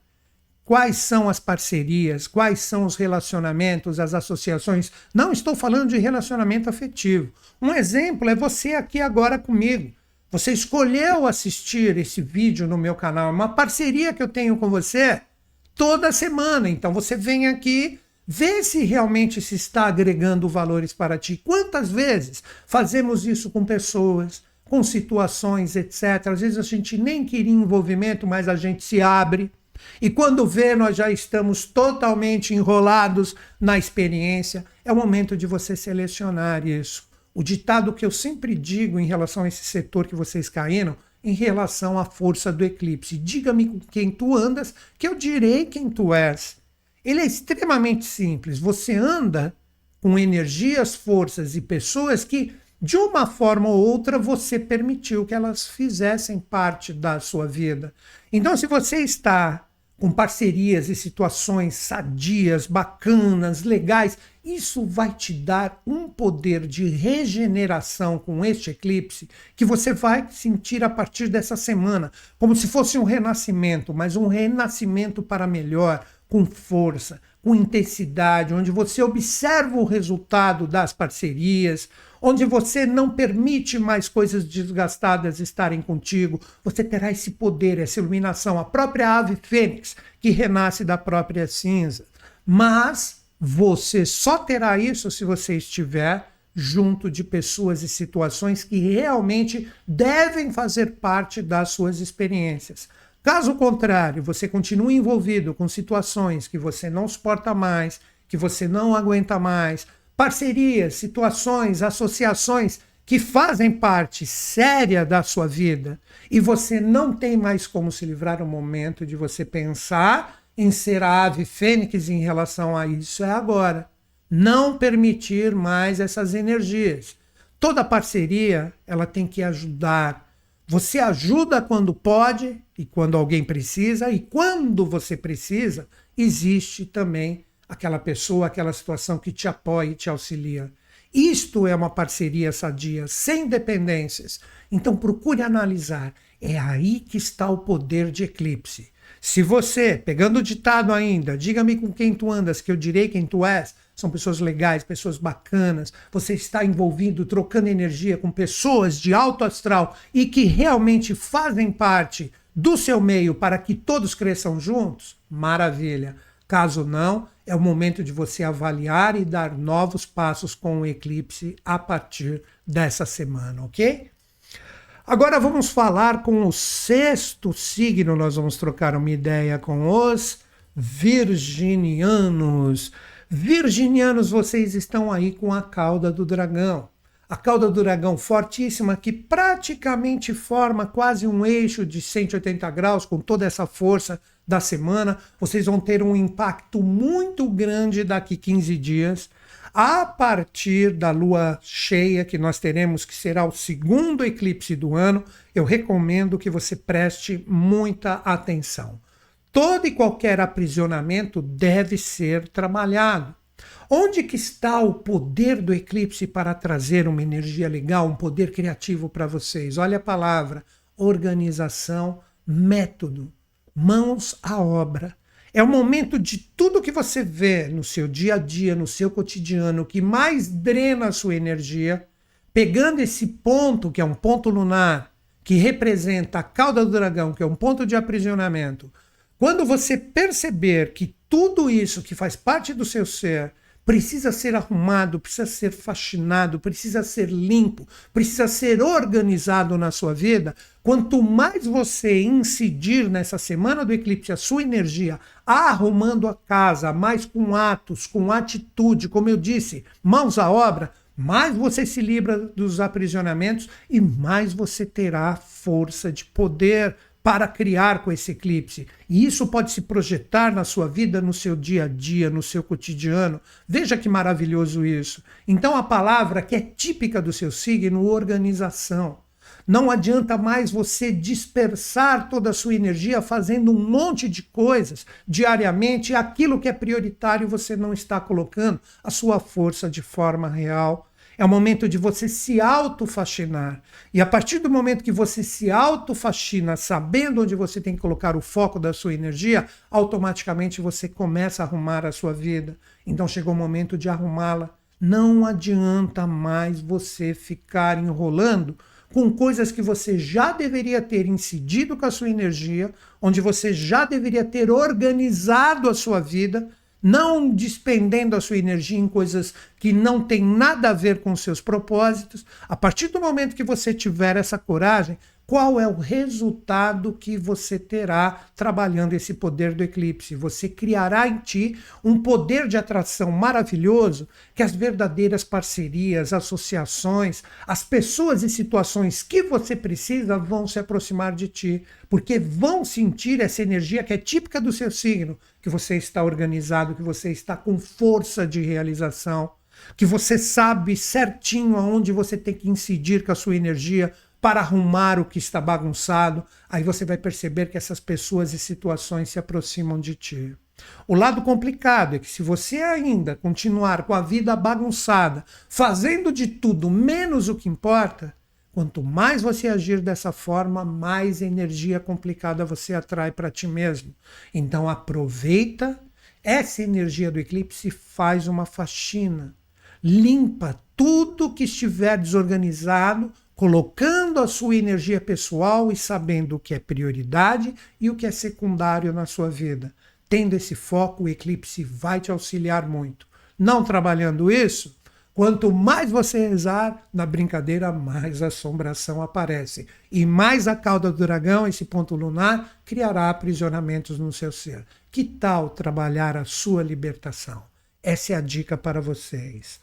quais são as parcerias, quais são os relacionamentos, as associações. Não estou falando de relacionamento afetivo. Um exemplo é você aqui agora comigo. Você escolheu assistir esse vídeo no meu canal, uma parceria que eu tenho com você toda semana. Então você vem aqui, vê se realmente se está agregando valores para ti. Quantas vezes fazemos isso com pessoas, com situações, etc. Às vezes a gente nem queria envolvimento, mas a gente se abre. E quando vê, nós já estamos totalmente enrolados na experiência. É o momento de você selecionar isso. O ditado que eu sempre digo em relação a esse setor que vocês caíram, em relação à força do eclipse. Diga-me com quem tu andas, que eu direi quem tu és. Ele é extremamente simples. Você anda com energias, forças e pessoas que, de uma forma ou outra, você permitiu que elas fizessem parte da sua vida. Então, se você está com parcerias e situações sadias, bacanas, legais, isso vai te dar um poder de regeneração com este eclipse que você vai sentir a partir dessa semana, como se fosse um renascimento, mas um renascimento para melhor, com força, com intensidade, onde você observa o resultado das parcerias, onde você não permite mais coisas desgastadas estarem contigo, você terá esse poder, essa iluminação, a própria ave fênix que renasce da própria cinza. Mas você só terá isso se você estiver junto de pessoas e situações que realmente devem fazer parte das suas experiências. Caso contrário, você continue envolvido com situações que você não suporta mais, que você não aguenta mais, parcerias, situações, associações que fazem parte séria da sua vida e você não tem mais como se livrar. O momento de você pensar em ser a ave fênix em relação a isso é agora. Não permitir mais essas energias. Toda parceria, ela tem que ajudar. Você ajuda quando pode e quando alguém precisa, e quando você precisa, existe também aquela pessoa, aquela situação que te apoia e te auxilia. Isto é uma parceria sadia, sem dependências. Então procure analisar. É aí que está o poder de eclipse. Se você, pegando o ditado ainda, diga-me com quem tu andas, que eu direi quem tu és, são pessoas legais, pessoas bacanas, você está envolvido, trocando energia com pessoas de alto astral e que realmente fazem parte do seu meio para que todos cresçam juntos, maravilha. Caso não, é o momento de você avaliar e dar novos passos com o eclipse a partir dessa semana, ok? Agora vamos falar com o sexto signo, nós vamos trocar uma ideia com os virginianos. Virginianos, vocês estão aí com a cauda do dragão. A cauda do dragão fortíssima que praticamente forma quase um eixo de 180 graus com toda essa força da semana. Vocês vão ter um impacto muito grande daqui 15 dias. A partir da lua cheia que nós teremos, que será o segundo eclipse do ano, eu recomendo que você preste muita atenção. Todo e qualquer aprisionamento deve ser trabalhado. Onde que está o poder do eclipse para trazer uma energia legal, um poder criativo para vocês? Olha a palavra: organização, método, mãos à obra. É o momento de tudo que você vê no seu dia a dia, no seu cotidiano, que mais drena a sua energia, pegando esse ponto, que é um ponto lunar, que representa a cauda do dragão, que é um ponto de aprisionamento, quando você perceber que tudo isso que faz parte do seu ser precisa ser arrumado, precisa ser faxinado, precisa ser limpo, precisa ser organizado na sua vida, quanto mais você incidir nessa semana do eclipse a sua energia arrumando a casa, mais com atos, com atitude, como eu disse, mãos à obra, mais você se livra dos aprisionamentos e mais você terá força de poder para criar com esse eclipse. E isso pode se projetar na sua vida, no seu dia a dia, no seu cotidiano. Veja que maravilhoso isso. Então a palavra que é típica do seu signo, organização. Não adianta mais você dispersar toda a sua energia fazendo um monte de coisas diariamente, e aquilo que é prioritário você não está colocando a sua força de forma real. É o momento de você se autofaxinar. E a partir do momento que você se autofaxina, sabendo onde você tem que colocar o foco da sua energia, automaticamente você começa a arrumar a sua vida. Então chegou o momento de arrumá-la. Não adianta mais você ficar enrolando com coisas que você já deveria ter incidido com a sua energia, onde você já deveria ter organizado a sua vida, não despendendo a sua energia em coisas que não têm nada a ver com seus propósitos. A partir do momento que você tiver essa coragem, qual é o resultado que você terá trabalhando esse poder do eclipse? Você criará em ti um poder de atração maravilhoso que as verdadeiras parcerias, associações, as pessoas e situações que você precisa vão se aproximar de ti, porque vão sentir essa energia que é típica do seu signo, que você está organizado, que você está com força de realização, que você sabe certinho aonde você tem que incidir com a sua energia para arrumar o que está bagunçado. Aí você vai perceber que essas pessoas e situações se aproximam de ti. O lado complicado é que se você ainda continuar com a vida bagunçada, fazendo de tudo menos o que importa, quanto mais você agir dessa forma, mais energia complicada você atrai para ti mesmo. Então aproveita essa energia do eclipse e faz uma faxina. Limpa tudo que estiver desorganizado, colocando a sua energia pessoal e sabendo o que é prioridade e o que é secundário na sua vida. Tendo esse foco, o eclipse vai te auxiliar muito. Não trabalhando isso, quanto mais você rezar, na brincadeira, mais assombração aparece. E mais a cauda do dragão, esse ponto lunar, criará aprisionamentos no seu ser. Que tal trabalhar a sua libertação? Essa é a dica para vocês.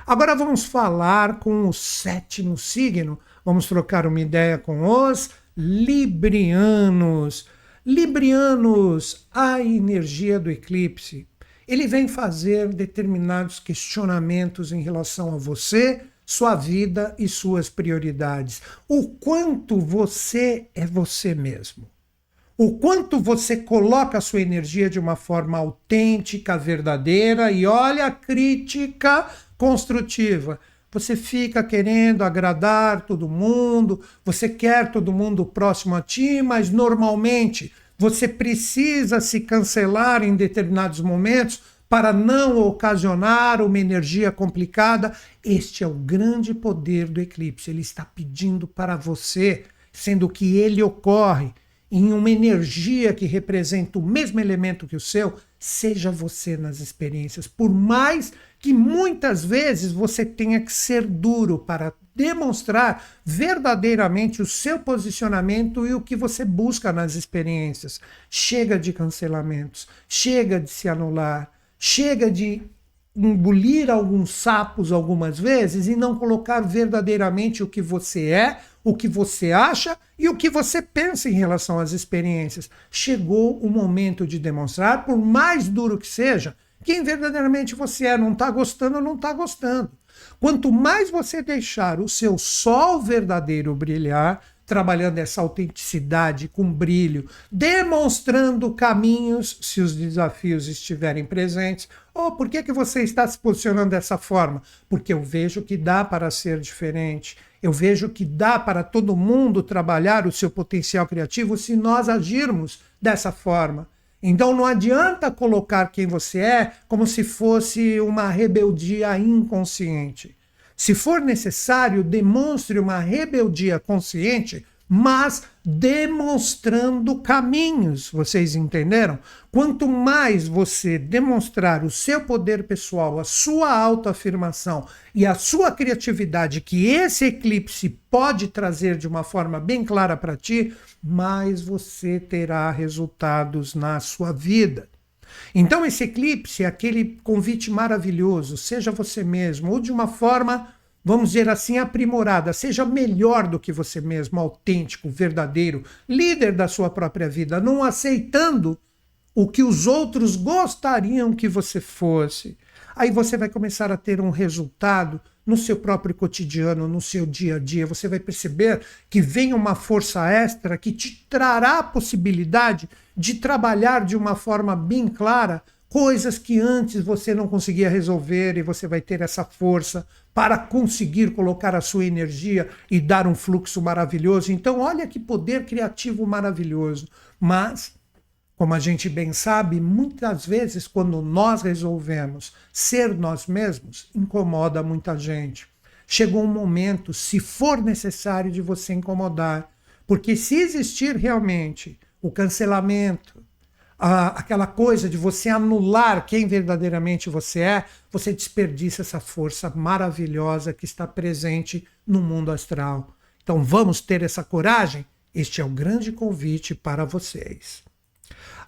Agora vamos falar com o 7º signo. Vamos trocar uma ideia com os librianos. Librianos, a energia do eclipse, ele vem fazer determinados questionamentos em relação a você, sua vida e suas prioridades. O quanto você é você mesmo. O quanto você coloca a sua energia de uma forma autêntica, verdadeira e olha a crítica construtiva. Você fica querendo agradar todo mundo, você quer todo mundo próximo a ti, mas normalmente você precisa se cancelar em determinados momentos para não ocasionar uma energia complicada. Este é o grande poder do eclipse. Ele está pedindo para você, sendo que ele ocorre em uma energia que representa o mesmo elemento que o seu, seja você nas experiências. Por mais que muitas vezes você tenha que ser duro para demonstrar verdadeiramente o seu posicionamento e o que você busca nas experiências. Chega de cancelamentos, chega de se anular, chega de engolir alguns sapos algumas vezes e não colocar verdadeiramente o que você é, o que você acha e o que você pensa em relação às experiências. Chegou o momento de demonstrar, por mais duro que seja, quem verdadeiramente você é. Não está gostando, não está gostando. Quanto mais você deixar o seu sol verdadeiro brilhar, trabalhando essa autenticidade com brilho, demonstrando caminhos se os desafios estiverem presentes. Por que você está se posicionando dessa forma? Porque eu vejo que dá para ser diferente. Eu vejo que dá para todo mundo trabalhar o seu potencial criativo se nós agirmos dessa forma. Então não adianta colocar quem você é como se fosse uma rebeldia inconsciente. Se for necessário, demonstre uma rebeldia consciente mas demonstrando caminhos, vocês entenderam? Quanto mais você demonstrar o seu poder pessoal, a sua autoafirmação e a sua criatividade que esse eclipse pode trazer de uma forma bem clara para ti, mais você terá resultados na sua vida. Então esse eclipse é aquele convite maravilhoso, seja você mesmo, ou de uma forma, vamos dizer assim, aprimorada, seja melhor do que você mesmo, autêntico, verdadeiro, líder da sua própria vida, não aceitando o que os outros gostariam que você fosse. Aí você vai começar a ter um resultado no seu próprio cotidiano, no seu dia a dia. Você vai perceber que vem uma força extra que te trará a possibilidade de trabalhar de uma forma bem clara coisas que antes você não conseguia resolver, e você vai ter essa força para conseguir colocar a sua energia e dar um fluxo maravilhoso. Então, olha que poder criativo maravilhoso. Mas, como a gente bem sabe, muitas vezes quando nós resolvemos ser nós mesmos, incomoda muita gente. Chegou um momento, se for necessário, de você incomodar. Porque se existir realmente o cancelamento, aquela coisa de você anular quem verdadeiramente você é, você desperdiça essa força maravilhosa que está presente no mundo astral. Então vamos ter essa coragem? Este é o grande convite para vocês.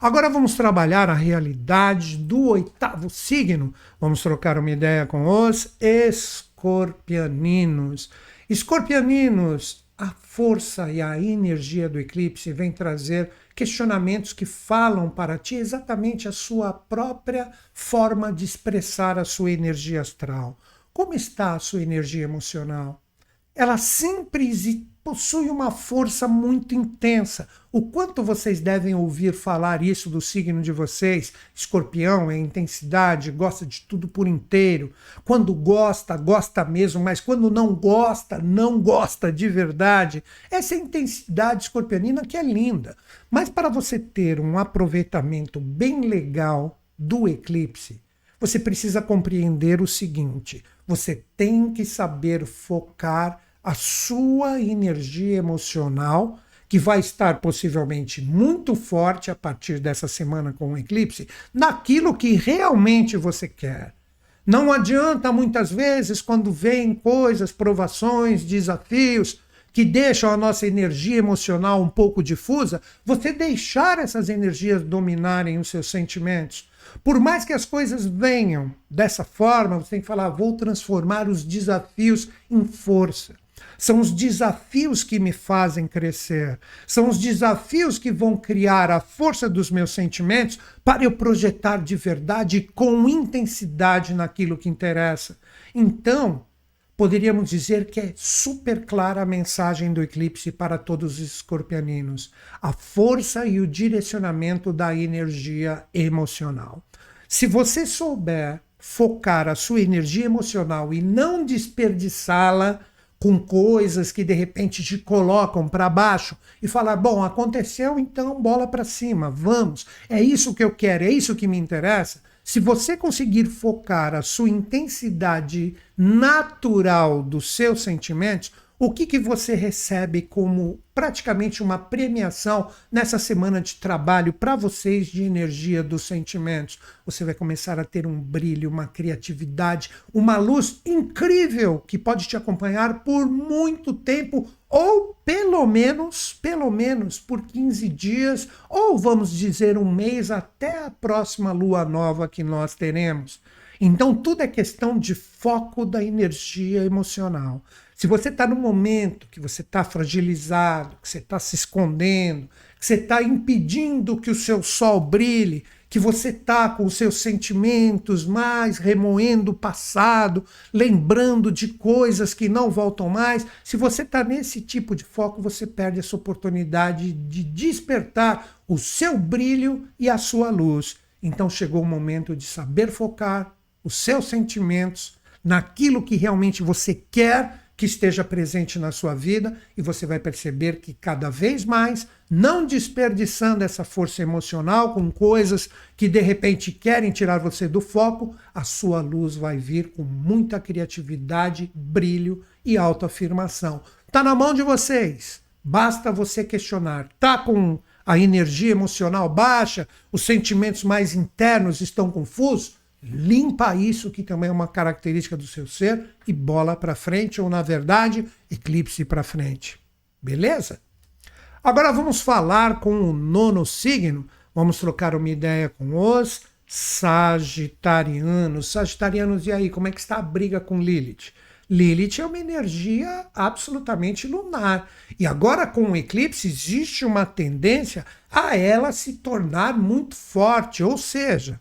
Agora vamos trabalhar a realidade do 8º signo. Vamos trocar uma ideia com os escorpianinos. Escorpianinos, a força e a energia do eclipse vem trazer questionamentos que falam para ti exatamente a sua própria forma de expressar a sua energia astral. Como está a sua energia emocional? Ela sempre possui uma força muito intensa. O quanto vocês devem ouvir falar isso do signo de vocês? Escorpião é intensidade, gosta de tudo por inteiro. Quando gosta, gosta mesmo, mas quando não gosta, não gosta de verdade. Essa intensidade escorpionina que é linda. Mas para você ter um aproveitamento bem legal do eclipse, você precisa compreender o seguinte: você tem que saber focar a sua energia emocional, que vai estar possivelmente muito forte a partir dessa semana com o eclipse, naquilo que realmente você quer. Não adianta muitas vezes quando vem coisas, provações, desafios que deixam a nossa energia emocional um pouco difusa, você deixar essas energias dominarem os seus sentimentos. Por mais que as coisas venham dessa forma, você tem que falar: vou transformar os desafios em força. São os desafios que me fazem crescer. São os desafios que vão criar a força dos meus sentimentos para eu projetar de verdade e com intensidade naquilo que interessa. Então, poderíamos dizer que é super clara a mensagem do eclipse para todos os escorpianinos: a força e o direcionamento da energia emocional. Se você souber focar a sua energia emocional e não desperdiçá-la com coisas que de repente te colocam para baixo e falar: bom, aconteceu, então bola para cima, vamos, é isso que eu quero, é isso que me interessa. Se você conseguir focar a sua intensidade natural dos seus sentimentos, o que você recebe como praticamente uma premiação nessa semana de trabalho para vocês de energia dos sentimentos? Você vai começar a ter um brilho, uma criatividade, uma luz incrível que pode te acompanhar por muito tempo, ou pelo menos por 15 dias, ou vamos dizer um mês, até a próxima lua nova que nós teremos. Então tudo é questão de foco da energia emocional. Se você está no momento que você está fragilizado, que você está se escondendo, que você está impedindo que o seu sol brilhe, que você está com os seus sentimentos mais remoendo o passado, lembrando de coisas que não voltam mais, se você está nesse tipo de foco, você perde essa oportunidade de despertar o seu brilho e a sua luz. Então chegou o momento de saber focar os seus sentimentos naquilo que realmente você quer que esteja presente na sua vida, e você vai perceber que cada vez mais, não desperdiçando essa força emocional com coisas que de repente querem tirar você do foco, a sua luz vai vir com muita criatividade, brilho e autoafirmação. Está na mão de vocês. Basta você questionar. Tá com a energia emocional baixa? Os sentimentos mais internos estão confusos? Limpa isso, que também é uma característica do seu ser, e bola para frente, ou na verdade, eclipse para frente. Beleza? Agora vamos falar com o nono signo. Vamos trocar uma ideia com os sagitarianos. Sagitarianos, e aí, como é que está a briga com Lilith? Lilith é uma energia absolutamente lunar. E agora, com o eclipse, existe uma tendência a ela se tornar muito forte. Ou seja,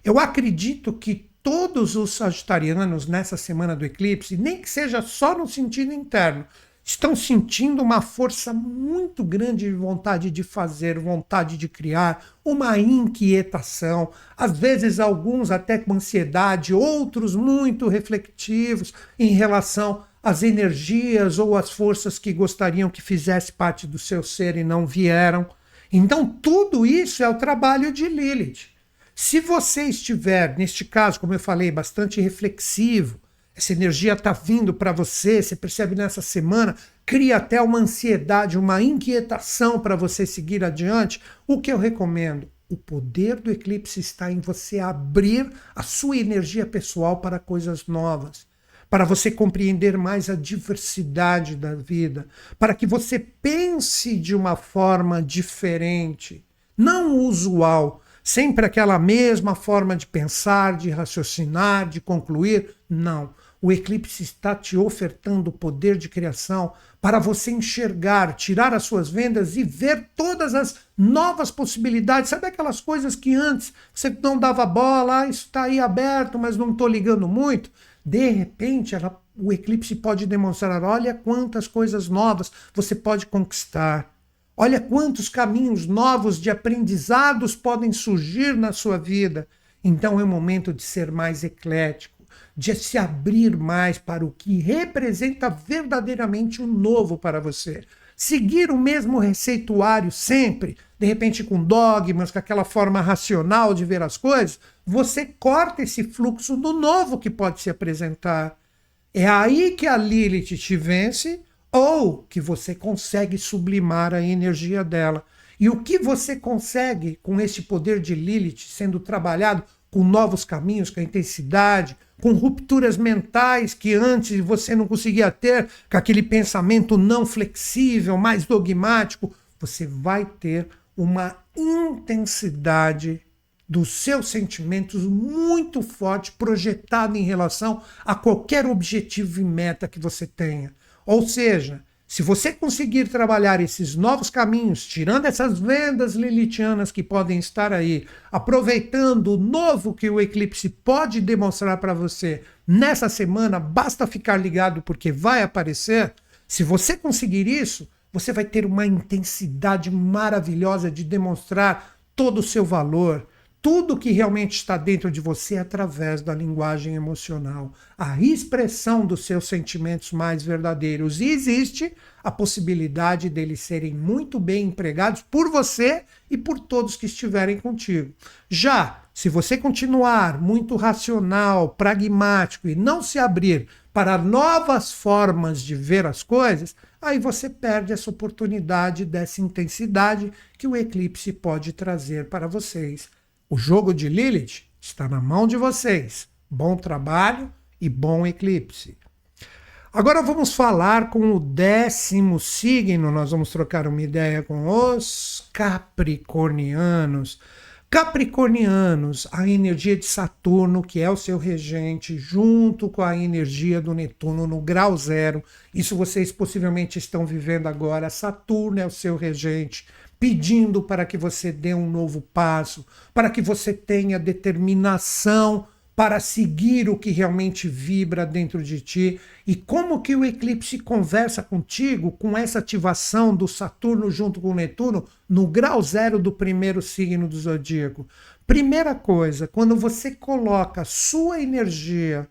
eu acredito que todos os sagitarianos nessa semana do eclipse, nem que seja só no sentido interno, estão sentindo uma força muito grande de vontade de fazer, vontade de criar, uma inquietação, às vezes alguns até com ansiedade, outros muito reflexivos em relação às energias ou às forças que gostariam que fizesse parte do seu ser e não vieram. Então tudo isso é o trabalho de Lilith. Se você estiver, neste caso, como eu falei, bastante reflexivo, essa energia está vindo para você, você percebe nessa semana, cria até uma ansiedade, uma inquietação para você seguir adiante. O que eu recomendo? O poder do eclipse está em você abrir a sua energia pessoal para coisas novas, para você compreender mais a diversidade da vida, para que você pense de uma forma diferente, não usual, sempre aquela mesma forma de pensar, de raciocinar, de concluir. Não. O eclipse está te ofertando o poder de criação para você enxergar, tirar as suas vendas e ver todas as novas possibilidades. Sabe aquelas coisas que antes você não dava bola, isso está aí aberto, mas não estou ligando muito? De repente, o eclipse pode demonstrar, olha quantas coisas novas você pode conquistar. Olha quantos caminhos novos de aprendizados podem surgir na sua vida. Então é o momento de ser mais eclético, de se abrir mais para o que representa verdadeiramente o novo para você. Seguir o mesmo receituário sempre, de repente com dogmas, com aquela forma racional de ver as coisas, você corta esse fluxo do novo que pode se apresentar. É aí que a Lilith te vence, ou que você consegue sublimar a energia dela. E o que você consegue com esse poder de Lilith sendo trabalhado com novos caminhos, com a intensidade, com rupturas mentais que antes você não conseguia ter, com aquele pensamento não flexível, mais dogmático, você vai ter uma intensidade dos seus sentimentos muito forte, projetada em relação a qualquer objetivo e meta que você tenha. Ou seja, se você conseguir trabalhar esses novos caminhos, tirando essas vendas lilithianas que podem estar aí, aproveitando o novo que o eclipse pode demonstrar para você nessa semana, basta ficar ligado porque vai aparecer. Se você conseguir isso, você vai ter uma intensidade maravilhosa de demonstrar todo o seu valor, tudo que realmente está dentro de você através da linguagem emocional, a expressão dos seus sentimentos mais verdadeiros. E existe a possibilidade deles serem muito bem empregados por você e por todos que estiverem contigo. Já, se você continuar muito racional, pragmático e não se abrir para novas formas de ver as coisas, aí você perde essa oportunidade dessa intensidade que o eclipse pode trazer para vocês. O jogo de Lilith está na mão de vocês. Bom trabalho e bom eclipse. Agora vamos falar com o 10º signo. Nós vamos trocar uma ideia com os capricornianos. Capricornianos, a energia de Saturno, que é o seu regente, junto com a energia do Netuno no grau zero. Isso vocês possivelmente estão vivendo agora. Saturno é o seu regente, pedindo para que você dê um novo passo, para que você tenha determinação para seguir o que realmente vibra dentro de ti. E como que o eclipse conversa contigo com essa ativação do Saturno junto com o Netuno no grau zero do primeiro signo do zodíaco? Primeira coisa, quando você coloca a sua energia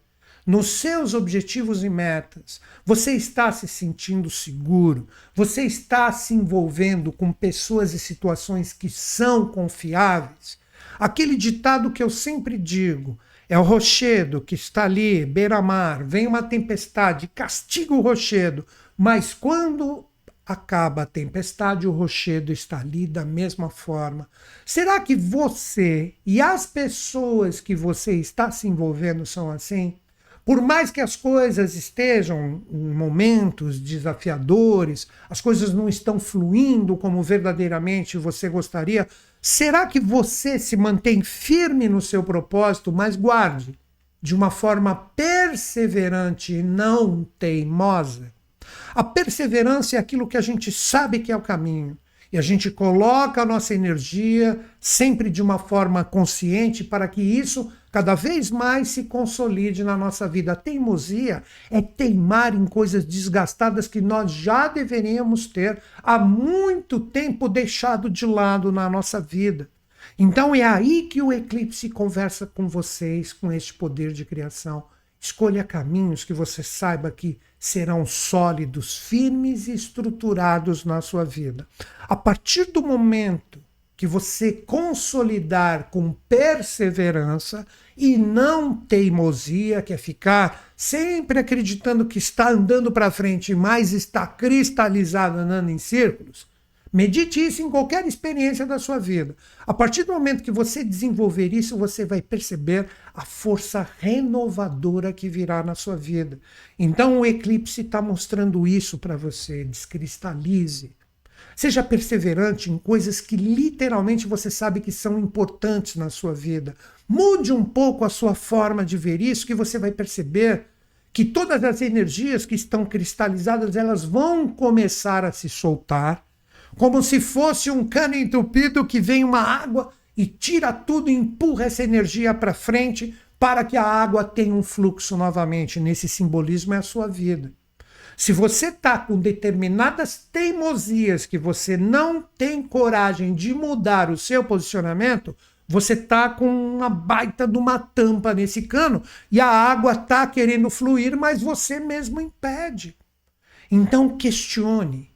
nos seus objetivos e metas, você está se sentindo seguro, você está se envolvendo com pessoas e situações que são confiáveis. Aquele ditado que eu sempre digo, é o rochedo que está ali, beira-mar, vem uma tempestade, castiga o rochedo, mas quando acaba a tempestade, o rochedo está ali da mesma forma. Será que você e as pessoas que você está se envolvendo são assim? Por mais que as coisas estejam em momentos desafiadores, as coisas não estão fluindo como verdadeiramente você gostaria, será que você se mantém firme no seu propósito, mas guarde, de uma forma perseverante e não teimosa? A perseverança é aquilo que a gente sabe que é o caminho. E a gente coloca a nossa energia sempre de uma forma consciente para que isso cada vez mais se consolide na nossa vida. A teimosia é teimar em coisas desgastadas que nós já deveríamos ter há muito tempo deixado de lado na nossa vida. Então é aí que o eclipse conversa com vocês, com este poder de criação. Escolha caminhos que você saiba que serão sólidos, firmes e estruturados na sua vida. A partir do momento que você consolidar com perseverança e não teimosia, que é ficar sempre acreditando que está andando para frente, mas está cristalizado andando em círculos, medite isso em qualquer experiência da sua vida. A partir do momento que você desenvolver isso, você vai perceber a força renovadora que virá na sua vida. Então o eclipse está mostrando isso para você. Descristalize. Seja perseverante em coisas que literalmente você sabe que são importantes na sua vida. Mude um pouco a sua forma de ver isso, que você vai perceber que todas as energias que estão cristalizadas, elas vão começar a se soltar, como se fosse um cano entupido que vem uma água e tira tudo e empurra essa energia para frente para que a água tenha um fluxo novamente. Nesse simbolismo é a sua vida. Se você está com determinadas teimosias que você não tem coragem de mudar o seu posicionamento, você está com uma baita de uma tampa nesse cano e a água está querendo fluir, mas você mesmo impede. Então questione.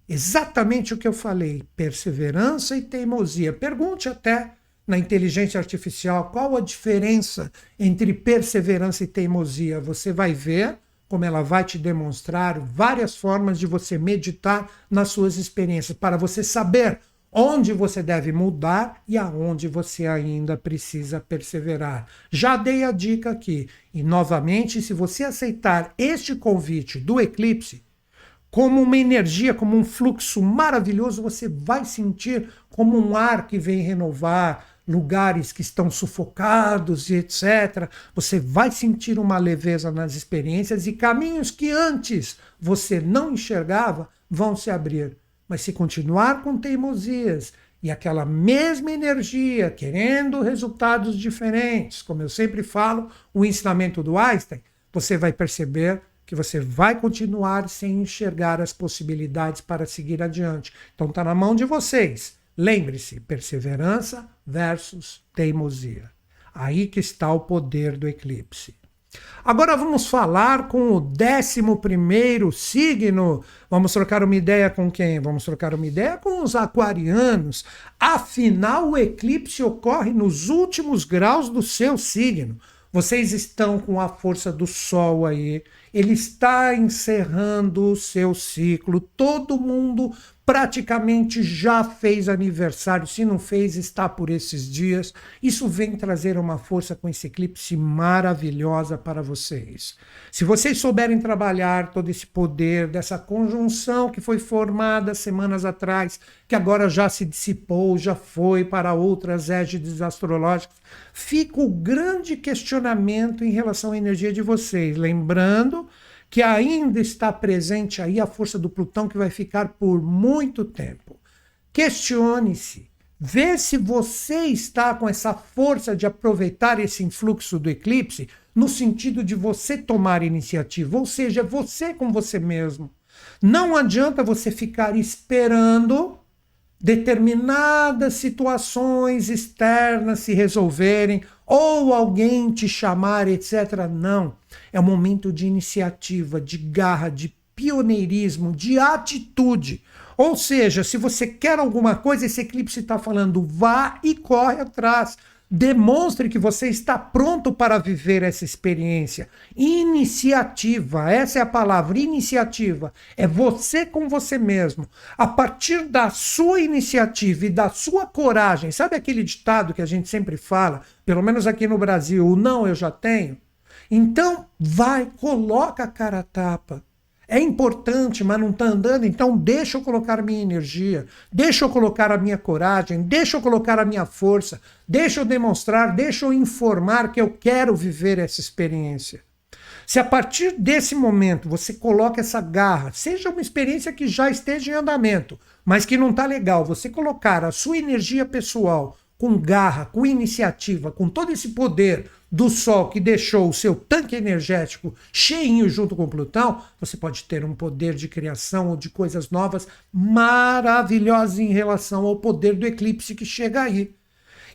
Exatamente o que eu falei, perseverança e teimosia. Pergunte até na inteligência artificial qual a diferença entre perseverança e teimosia. Você vai ver como ela vai te demonstrar várias formas de você meditar nas suas experiências, para você saber onde você deve mudar e aonde você ainda precisa perseverar. Já dei a dica aqui. E novamente, se você aceitar este convite do eclipse, como uma energia, como um fluxo maravilhoso, você vai sentir como um ar que vem renovar lugares que estão sufocados e etc. Você vai sentir uma leveza nas experiências e caminhos que antes você não enxergava vão se abrir. Mas se continuar com teimosias e aquela mesma energia, querendo resultados diferentes, como eu sempre falo, o ensinamento do Einstein, você vai perceber que você vai continuar sem enxergar as possibilidades para seguir adiante. Então está na mão de vocês. Lembre-se, perseverança versus teimosia. Aí que está o poder do eclipse. Agora vamos falar com o 11º signo. Vamos trocar uma ideia com quem? Vamos trocar uma ideia com os aquarianos. Afinal, o eclipse ocorre nos últimos graus do seu signo. Vocês estão com a força do Sol aí, ele está encerrando o seu ciclo, todo mundo praticamente já fez aniversário, se não fez, está por esses dias. Isso vem trazer uma força com esse eclipse maravilhosa para vocês. Se vocês souberem trabalhar todo esse poder dessa conjunção que foi formada semanas atrás, que agora já se dissipou, já foi para outras égides astrológicas, fica o grande questionamento em relação à energia de vocês. Lembrando que ainda está presente aí a força do Plutão, que vai ficar por muito tempo. Questione-se, vê se você está com essa força de aproveitar esse influxo do eclipse no sentido de você tomar iniciativa, ou seja, você com você mesmo. Não adianta você ficar esperando determinadas situações externas se resolverem ou alguém te chamar, etc. Não. É um momento de iniciativa, de garra, de pioneirismo, de atitude. Ou seja, se você quer alguma coisa, esse eclipse está falando, vá e corre atrás. Demonstre que você está pronto para viver essa experiência. Iniciativa, essa é a palavra, iniciativa. É você com você mesmo. A partir da sua iniciativa e da sua coragem, sabe aquele ditado que a gente sempre fala, pelo menos aqui no Brasil, o não eu já tenho? Então, vai, coloca a cara a tapa. É importante, mas não está andando, então deixa eu colocar a minha energia, deixa eu colocar a minha coragem, deixa eu colocar a minha força, deixa eu demonstrar, deixa eu informar que eu quero viver essa experiência. Se a partir desse momento você coloca essa garra, seja uma experiência que já esteja em andamento, mas que não está legal, você colocar a sua energia pessoal com garra, com iniciativa, com todo esse poder do Sol que deixou o seu tanque energético cheinho junto com Plutão, você pode ter um poder de criação ou de coisas novas maravilhosas em relação ao poder do eclipse que chega aí.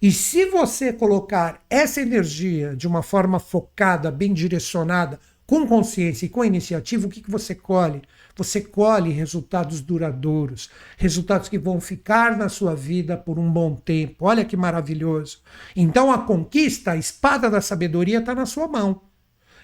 E se você colocar essa energia de uma forma focada, bem direcionada, com consciência e com iniciativa, o que você colhe? Você colhe resultados duradouros, resultados que vão ficar na sua vida por um bom tempo. Olha que maravilhoso. Então a conquista, a espada da sabedoria está na sua mão.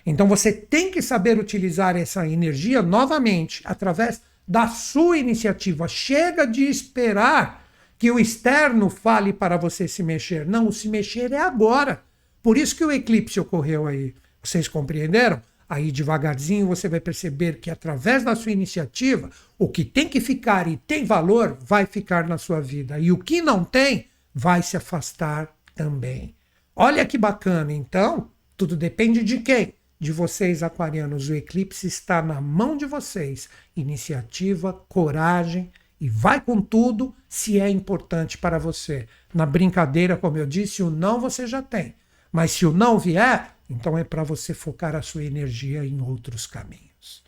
Então você tem que saber utilizar essa energia novamente, através da sua iniciativa. Chega de esperar que o externo fale para você se mexer. Não, o se mexer é agora. Por isso que o eclipse ocorreu aí. Vocês compreenderam? Aí devagarzinho você vai perceber que através da sua iniciativa, o que tem que ficar e tem valor vai ficar na sua vida. E o que não tem vai se afastar também. Olha que bacana. Então, tudo depende de quem? De vocês, aquarianos. O eclipse está na mão de vocês. Iniciativa, coragem e vai com tudo se é importante para você. Na brincadeira, como eu disse, o não você já tem. Mas se o não vier, então é para você focar a sua energia em outros caminhos.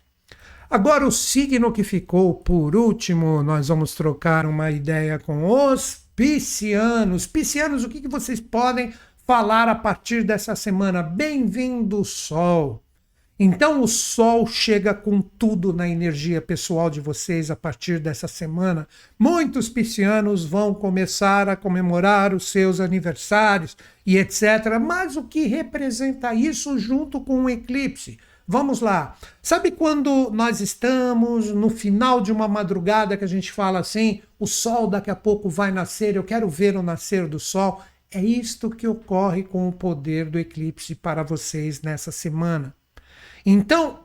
Agora o signo que ficou por último, nós vamos trocar uma ideia com os piscianos. Piscianos, o que vocês podem falar a partir dessa semana? Bem-vindo, Sol! Então o Sol chega com tudo na energia pessoal de vocês a partir dessa semana. Muitos piscianos vão começar a comemorar os seus aniversários e etc. Mas o que representa isso junto com o eclipse? Vamos lá. Sabe quando nós estamos no final de uma madrugada que a gente fala assim, o Sol daqui a pouco vai nascer, eu quero ver o nascer do Sol? É isto que ocorre com o poder do eclipse para vocês nessa semana. Então,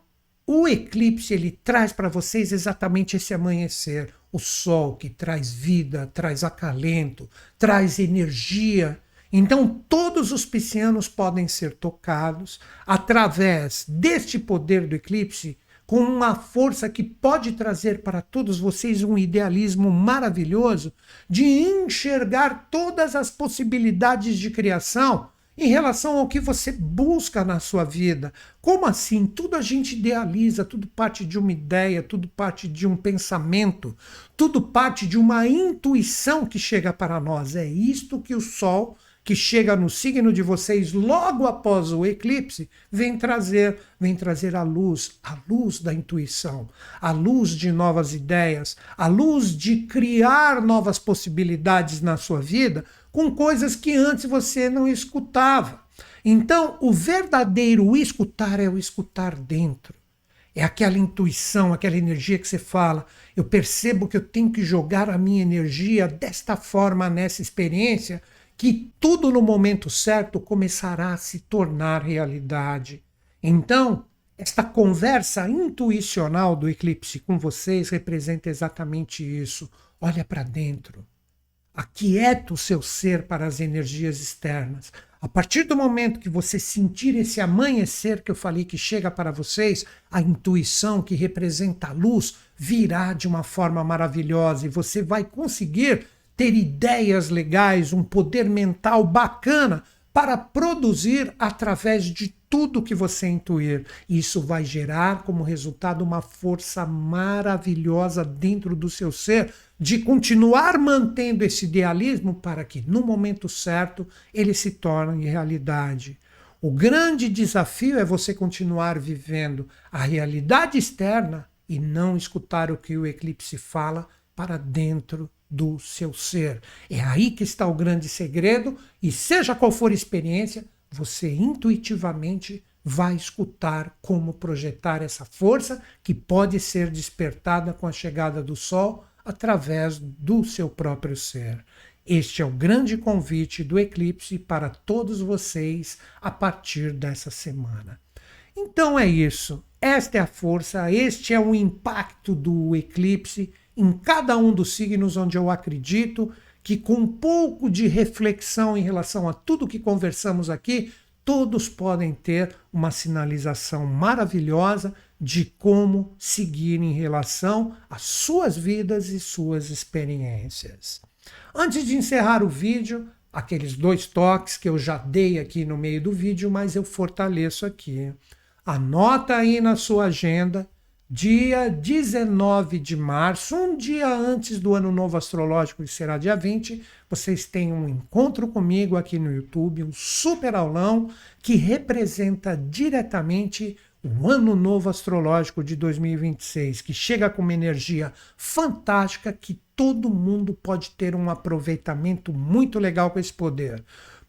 o eclipse ele traz para vocês exatamente esse amanhecer, o Sol que traz vida, traz acalento, traz energia. Então, todos os piscianos podem ser tocados através deste poder do eclipse, com uma força que pode trazer para todos vocês um idealismo maravilhoso de enxergar todas as possibilidades de criação em relação ao que você busca na sua vida. Como assim? Tudo a gente idealiza, tudo parte de uma ideia, tudo parte de um pensamento, tudo parte de uma intuição que chega para nós. É isto que o Sol, que chega no signo de vocês logo após o eclipse, vem trazer a luz da intuição, a luz de novas ideias, a luz de criar novas possibilidades na sua vida, com coisas que antes você não escutava. Então, o verdadeiro escutar é o escutar dentro. É aquela intuição, aquela energia que você fala, eu percebo que eu tenho que jogar a minha energia desta forma nessa experiência, que tudo no momento certo começará a se tornar realidade. Então, esta conversa intuicional do eclipse com vocês representa exatamente isso. Olha para dentro. Aquieta o seu ser para as energias externas. A partir do momento que você sentir esse amanhecer que eu falei que chega para vocês, a intuição que representa a luz virá de uma forma maravilhosa e você vai conseguir ter ideias legais, um poder mental bacana para produzir através de tudo que você intuir. Isso vai gerar como resultado uma força maravilhosa dentro do seu ser de continuar mantendo esse idealismo para que no momento certo ele se torne realidade. O grande desafio é você continuar vivendo a realidade externa e não escutar o que o eclipse fala para dentro do seu ser. É aí que está o grande segredo, e seja qual for a experiência, você intuitivamente vai escutar como projetar essa força que pode ser despertada com a chegada do Sol através do seu próprio ser. Este é o grande convite do eclipse para todos vocês a partir dessa semana. Então é isso. Esta é a força, este é o impacto do eclipse em cada um dos signos onde eu acredito que, com um pouco de reflexão em relação a tudo que conversamos aqui, todos podem ter uma sinalização maravilhosa de como seguir em relação às suas vidas e suas experiências. Antes de encerrar o vídeo, aqueles 2 toques que eu já dei aqui no meio do vídeo, mas eu fortaleço aqui. Anota aí na sua agenda, dia 19 de março, um dia antes do Ano Novo Astrológico, que será dia 20, vocês têm um encontro comigo aqui no YouTube, um super aulão que representa diretamente o Ano Novo Astrológico de 2026, que chega com uma energia fantástica que todo mundo pode ter um aproveitamento muito legal com esse poder.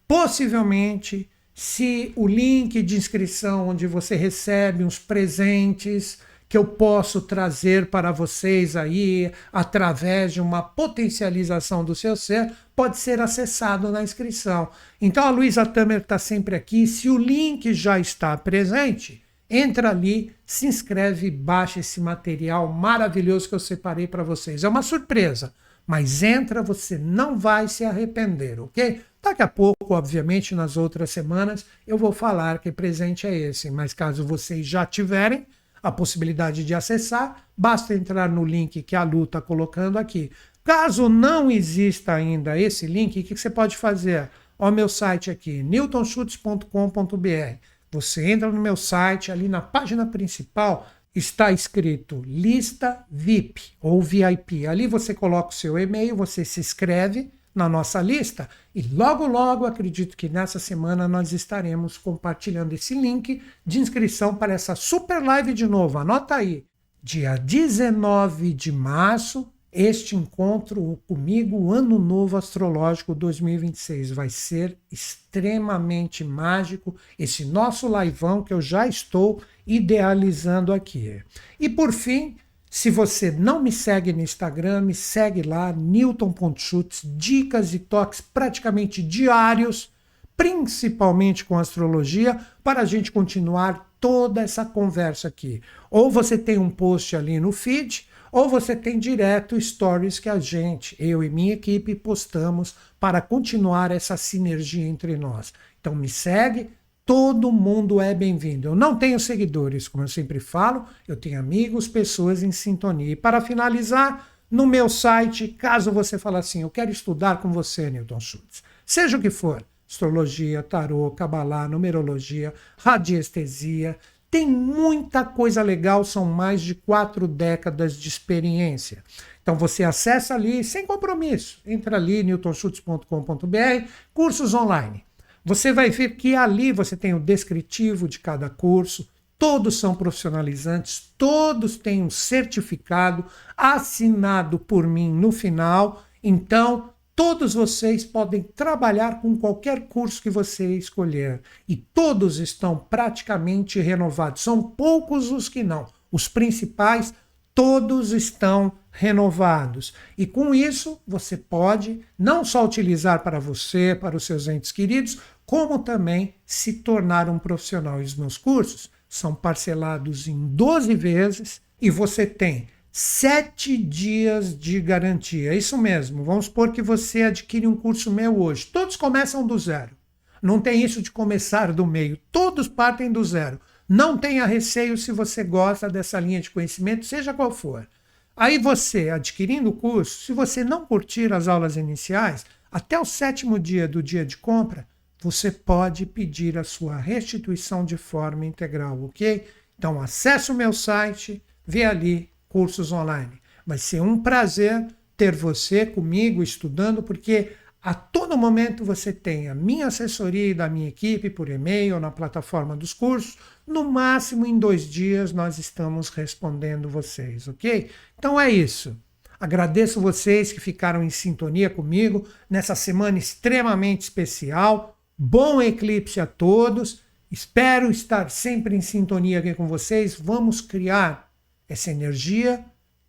Possivelmente, se o link de inscrição onde você recebe uns presentes que eu posso trazer para vocês aí através de uma potencialização do seu ser, pode ser acessado na inscrição. Então a Luísa Tamer está sempre aqui. Se o link já está presente, entra ali, se inscreve e baixa esse material maravilhoso que eu separei para vocês. É uma surpresa, mas entra, você não vai se arrepender, ok? Daqui a pouco, obviamente, nas outras semanas, eu vou falar que presente é esse, mas caso vocês já tiverem a possibilidade de acessar, basta entrar no link que a Lu está colocando aqui. Caso não exista ainda esse link, o que você pode fazer? Ó, meu site aqui, newtonschutz.com.br. Você entra no meu site, ali na página principal está escrito lista VIP ou VIP. Ali você coloca o seu e-mail, você se inscreve na nossa lista e logo, acredito que nessa semana nós estaremos compartilhando esse link de inscrição para essa super live de novo. Anota aí, dia 19 de março, este encontro comigo, o Ano Novo Astrológico 2026, vai ser extremamente mágico, esse nosso liveão que eu já estou idealizando aqui. E por fim, se você não me segue no Instagram, me segue lá, newton.schutz, dicas e toques praticamente diários, principalmente com astrologia, para a gente continuar toda essa conversa aqui. Ou você tem um post ali no feed, ou você tem direto stories que eu e minha equipe, postamos para continuar essa sinergia entre nós. Então me segue, todo mundo é bem-vindo. Eu não tenho seguidores, como eu sempre falo, eu tenho amigos, pessoas em sintonia. E para finalizar, no meu site, caso você fale assim, eu quero estudar com você, Newton Schutz, seja o que for, astrologia, tarô, cabalá, numerologia, radiestesia, tem muita coisa legal, são mais de 4 décadas de experiência. Então você acessa ali sem compromisso, entra ali, newtonschutz.com.br, cursos online. Você vai ver que ali você tem o descritivo de cada curso, todos são profissionalizantes, todos têm um certificado assinado por mim no final, então todos vocês podem trabalhar com qualquer curso que você escolher e todos estão praticamente renovados. São poucos os que não. Os principais, todos estão renovados. E com isso, você pode não só utilizar para você, para os seus entes queridos, como também se tornar um profissional. E os meus cursos são parcelados em 12 vezes e você tem 7 dias de garantia. Isso mesmo, vamos supor que você adquire um curso meu hoje. Todos começam do zero. Não tem isso de começar do meio. Todos partem do zero. Não tenha receio se você gosta dessa linha de conhecimento, seja qual for. Aí você, adquirindo o curso, se você não curtir as aulas iniciais, até o 7º dia do dia de compra, você pode pedir a sua restituição de forma integral, ok? Então acesse o meu site, vê ali cursos online. Vai ser um prazer ter você comigo estudando, porque a todo momento você tem a minha assessoria e da minha equipe por e-mail ou na plataforma dos cursos. No máximo em 2 dias nós estamos respondendo vocês, ok? Então é isso. Agradeço vocês que ficaram em sintonia comigo nessa semana extremamente especial. Bom eclipse a todos. Espero estar sempre em sintonia aqui com vocês. Vamos criar essa energia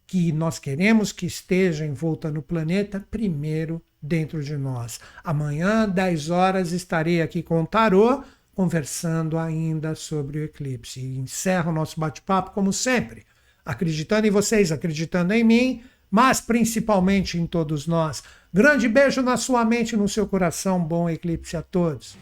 que nós queremos que esteja envolta no planeta primeiro dentro de nós. Amanhã, 10 horas, estarei aqui com o Tarô, conversando ainda sobre o eclipse. E encerro o nosso bate-papo, como sempre, acreditando em vocês, acreditando em mim, mas principalmente em todos nós. Grande beijo na sua mente e no seu coração. Bom eclipse a todos.